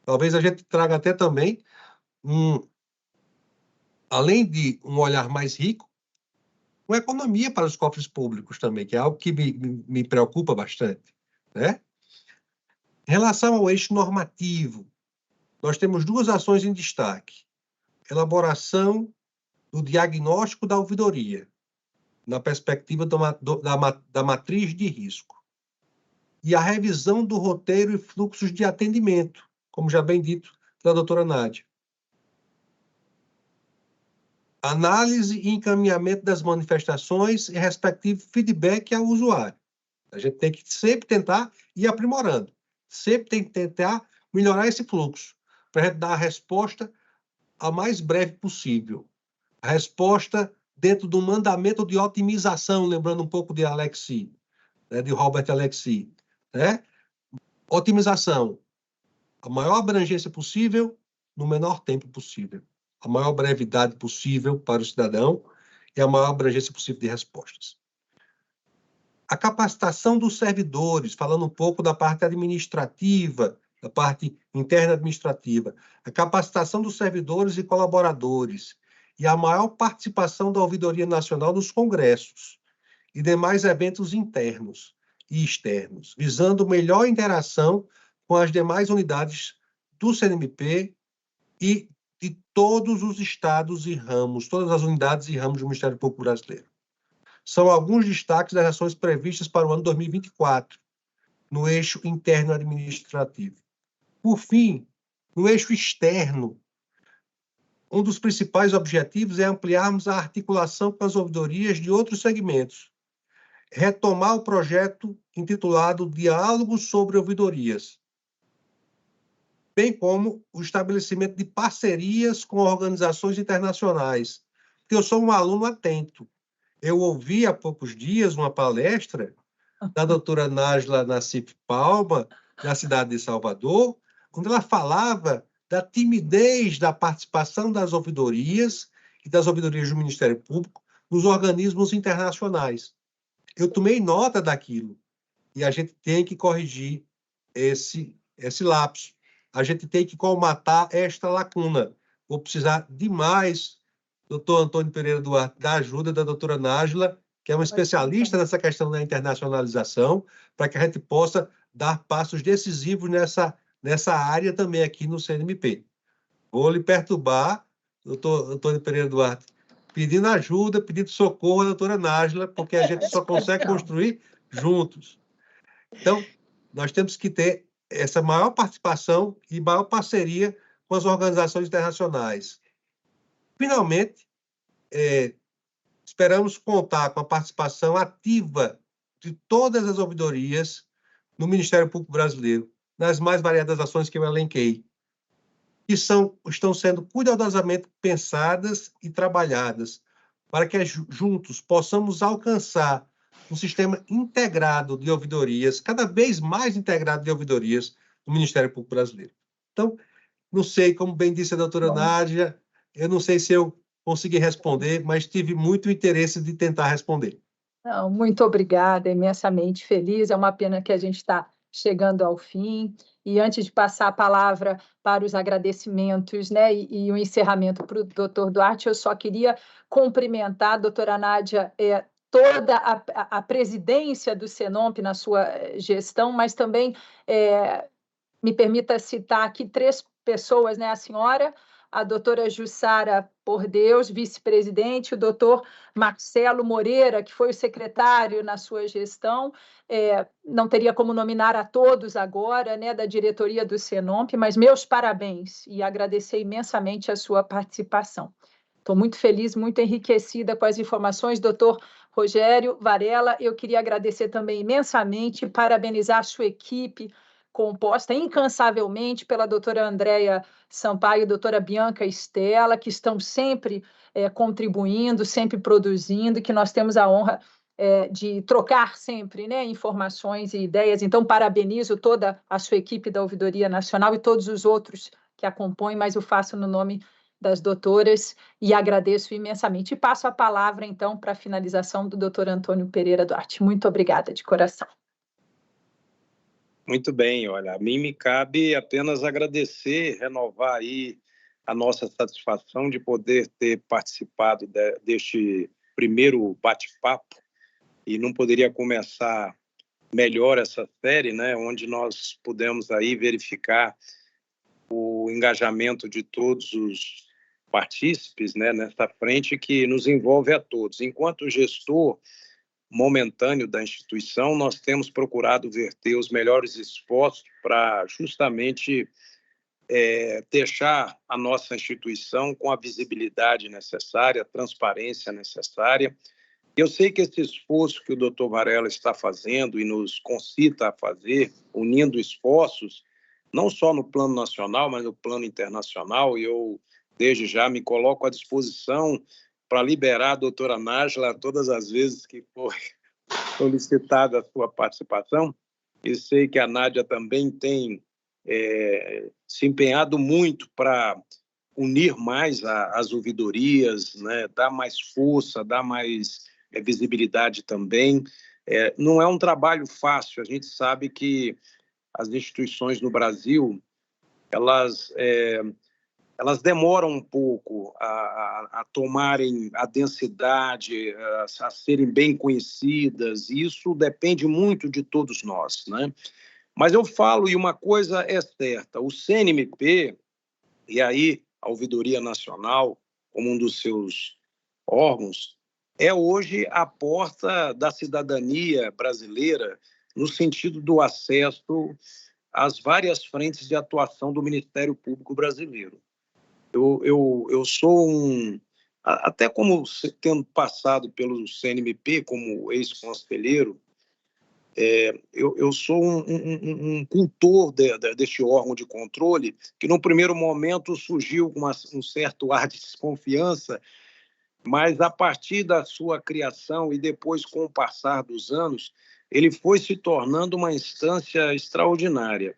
Talvez a gente traga até também, além de um olhar mais rico, uma economia para os cofres públicos também, que é algo que me preocupa bastante, né? Em relação ao eixo normativo, nós temos duas ações em destaque. Elaboração do diagnóstico da ouvidoria, na perspectiva da matriz de risco. E a revisão do roteiro e fluxos de atendimento, como já bem dito pela doutora Nádia. Análise e encaminhamento das manifestações e respectivo feedback ao usuário. A gente tem que sempre tentar ir aprimorando. Sempre tem que tentar melhorar esse fluxo, para a gente dar a resposta a mais breve possível. A resposta dentro do mandamento de otimização, lembrando um pouco de Alexi, né, de Robert Alexi, né? Otimização, a maior abrangência possível, no menor tempo possível. A maior brevidade possível para o cidadão e a maior abrangência possível de respostas. A capacitação dos servidores, falando um pouco da parte administrativa, da parte interna administrativa, a capacitação dos servidores e colaboradores e a maior participação da Ouvidoria Nacional nos congressos e demais eventos internos e externos, visando melhor interação com as demais unidades do CNMP e de todos os estados e ramos, todas as unidades e ramos do Ministério Público Brasileiro. São alguns destaques das ações previstas para o ano 2024, no eixo interno administrativo. Por fim, no eixo externo, um dos principais objetivos é ampliarmos a articulação com as ouvidorias de outros segmentos, retomar o projeto intitulado Diálogos sobre Ouvidorias, bem como o estabelecimento de parcerias com organizações internacionais, porque eu sou um aluno atento. Eu ouvi há poucos dias uma palestra da doutora Nájila Nassif Palma, da cidade de Salvador, quando ela falava da timidez da participação das ouvidorias e das ouvidorias do Ministério Público nos organismos internacionais. Eu tomei nota daquilo e a gente tem que corrigir esse lapso. A gente tem que colmatar esta lacuna. Vou precisar demais, doutor Antônio Pereira Duarte, da ajuda da doutora Nájila, que é uma especialista nessa questão da internacionalização, para que a gente possa dar passos decisivos nessa área também aqui no CNMP. Vou lhe perturbar, doutor Antônio Pereira Duarte, pedindo ajuda, pedindo socorro à doutora Nájila, porque a gente só consegue construir juntos. Então, nós temos que ter essa maior participação e maior parceria com as organizações internacionais. Finalmente, esperamos contar com a participação ativa de todas as ouvidorias no Ministério Público Brasileiro, nas mais variadas ações que eu elenquei, que estão sendo cuidadosamente pensadas e trabalhadas, para que juntos possamos alcançar um sistema integrado de ouvidorias, cada vez mais integrado de ouvidorias no Ministério Público Brasileiro. Então, não sei, como bem disse a doutora Nádia, eu não sei se eu consegui responder, mas tive muito interesse de tentar responder. Não, muito obrigada, imensamente feliz. É uma pena que a gente está chegando ao fim. E antes de passar a palavra para os agradecimentos, né, e o encerramento para o doutor Duarte, eu só queria cumprimentar a doutora Nádia, toda a presidência do SENOMP na sua gestão, mas também me permita citar aqui 3 pessoas, né, a senhora, a doutora Jussara Por Deus, vice-presidente, o doutor Marcelo Moreira, que foi o secretário na sua gestão. Não teria como nominar a todos agora, né, da diretoria do Senomp, mas meus parabéns e agradecer imensamente a sua participação. Estou muito feliz, muito enriquecida com as informações. Doutor Rogério Varela, eu queria agradecer também imensamente, parabenizar a sua equipe, composta incansavelmente pela doutora Andréia Sampaio e doutora Bianca Estela, que estão sempre contribuindo, sempre produzindo, que nós temos a honra de trocar sempre, né, informações e ideias. Então, parabenizo toda a sua equipe da Ouvidoria Nacional e todos os outros que a compõem, mas eu faço no nome das doutoras e agradeço imensamente. E passo a palavra, então, para a finalização do doutor Antônio Pereira Duarte. Muito obrigada, de coração. Muito bem, olha, a mim me cabe apenas agradecer, renovar aí a nossa satisfação de poder ter participado deste primeiro bate-papo, e não poderia começar melhor essa série, né, onde nós pudemos aí verificar o engajamento de todos os partícipes, né, nessa frente que nos envolve a todos. Enquanto gestor momentâneo da instituição, nós temos procurado verter os melhores esforços para justamente deixar a nossa instituição com a visibilidade necessária, a transparência necessária. Eu sei que esse esforço que o doutor Varela está fazendo e nos concita a fazer, unindo esforços, não só no plano nacional, mas no plano internacional, e eu, desde já, me coloco à disposição para liberar a doutora Nájila todas as vezes que for solicitada a sua participação. E sei que a Nádia também tem se empenhado muito para unir mais as ouvidorias, né? Dar mais força, dar mais visibilidade também. Não é um trabalho fácil, a gente sabe que as instituições no Brasil, elas demoram um pouco a tomarem a densidade, a serem bem conhecidas, e isso depende muito de todos nós, né? Mas eu falo, e uma coisa é certa, o CNMP, e aí a Ouvidoria Nacional, como um dos seus órgãos, é hoje a porta da cidadania brasileira, no sentido do acesso às várias frentes de atuação do Ministério Público brasileiro. Eu sou até como tendo passado pelo CNMP como ex-conselheiro, eu sou um cultor deste órgão de controle, que no primeiro momento surgiu com um certo ar de desconfiança, mas a partir da sua criação e depois com o passar dos anos, ele foi se tornando uma instância extraordinária.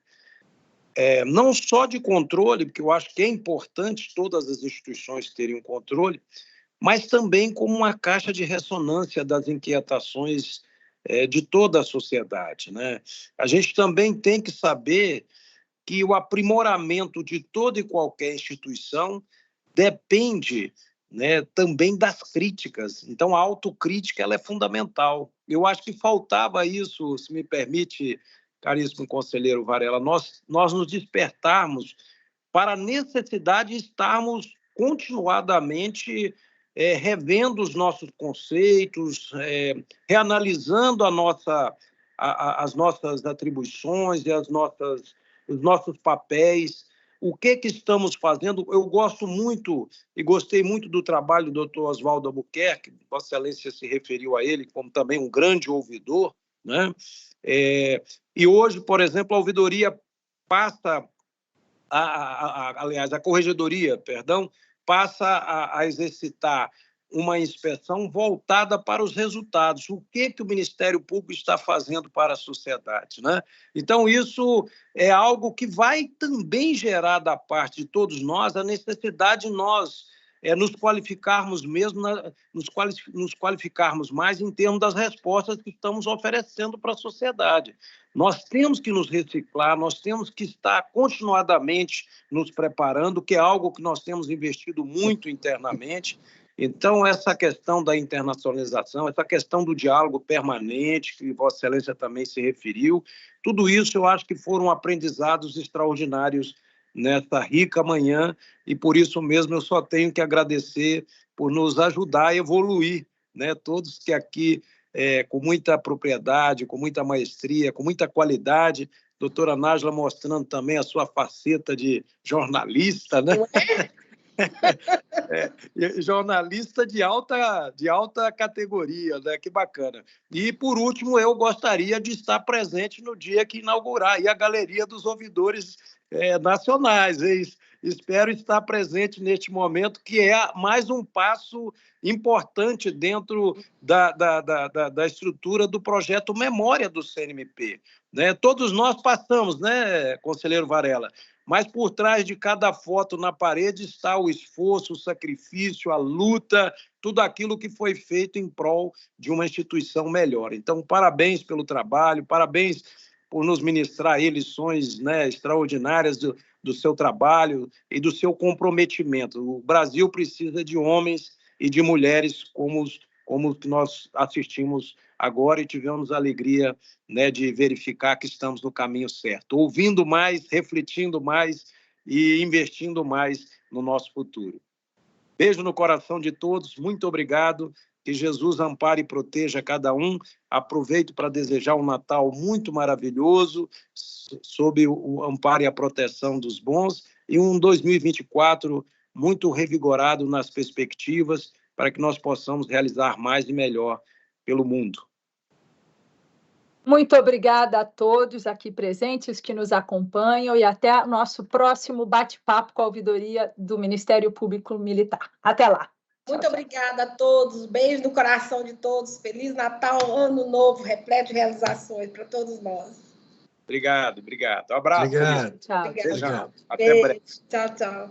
Não só de controle, porque eu acho que é importante todas as instituições terem um controle, mas também como uma caixa de ressonância das inquietações de toda a sociedade, né? A gente também tem que saber que o aprimoramento de toda e qualquer instituição depende, né, também das críticas. Então, a autocrítica ela é fundamental. Eu acho que faltava isso, se me permite, caríssimo conselheiro Varela, nós nos despertarmos para a necessidade de estarmos continuadamente revendo os nossos conceitos, reanalisando as nossas atribuições e os nossos papéis, o que estamos fazendo. Eu gosto muito e gostei muito do trabalho do doutor Oswaldo Albuquerque, Vossa Excelência se referiu a ele como também um grande ouvidor, né? E hoje, por exemplo, a ouvidoria passa, aliás, a corregedoria, perdão, passa a exercitar uma inspeção voltada para os resultados. O que o Ministério Público está fazendo para a sociedade, né? Então, isso é algo que vai também gerar da parte de todos nós a necessidade de nós nos qualificarmos mesmo, nos qualificarmos mais em termos das respostas que estamos oferecendo para a sociedade. Nós temos que nos reciclar, nós temos que estar continuadamente nos preparando, que é algo que nós temos investido muito internamente. Então, essa questão da internacionalização, essa questão do diálogo permanente, que Vossa Excelência também se referiu, tudo isso eu acho que foram aprendizados extraordinários nessa rica manhã, e por isso mesmo eu só tenho que agradecer por nos ajudar a evoluir, né? Todos que aqui, com muita propriedade, com muita maestria, com muita qualidade, doutora Nájila mostrando também a sua faceta de jornalista, né? Jornalista de alta categoria, né? Que bacana. E, por último, eu gostaria de estar presente no dia que inaugurar aí a Galeria dos Ouvidores Nacionais. Espero estar presente neste momento, que é mais um passo importante dentro da estrutura do projeto Memória do CNMP. Né? Todos nós passamos, né, conselheiro Varela? Mas por trás de cada foto na parede está o esforço, o sacrifício, a luta, tudo aquilo que foi feito em prol de uma instituição melhor. Então, parabéns pelo trabalho, parabéns por nos ministrar aí lições, né, extraordinárias do seu trabalho e do seu comprometimento. O Brasil precisa de homens e de mulheres como que nós assistimos agora e tivemos a alegria, né, de verificar que estamos no caminho certo, ouvindo mais, refletindo mais e investindo mais no nosso futuro. Beijo no coração de todos, muito obrigado, que Jesus ampare e proteja cada um. Aproveito para desejar um Natal muito maravilhoso, sob o amparo e a proteção dos bons, e um 2024 muito revigorado nas perspectivas, para que nós possamos realizar mais e melhor pelo mundo. Muito obrigada a todos aqui presentes que nos acompanham e até o nosso próximo bate-papo com a ouvidoria do Ministério Público Militar. Até lá. Muito obrigada a todos, beijo no coração de todos, Feliz Natal, Ano Novo, repleto de realizações para todos nós. Obrigado. Um abraço. Obrigado. Tchau. Até breve. Tchau.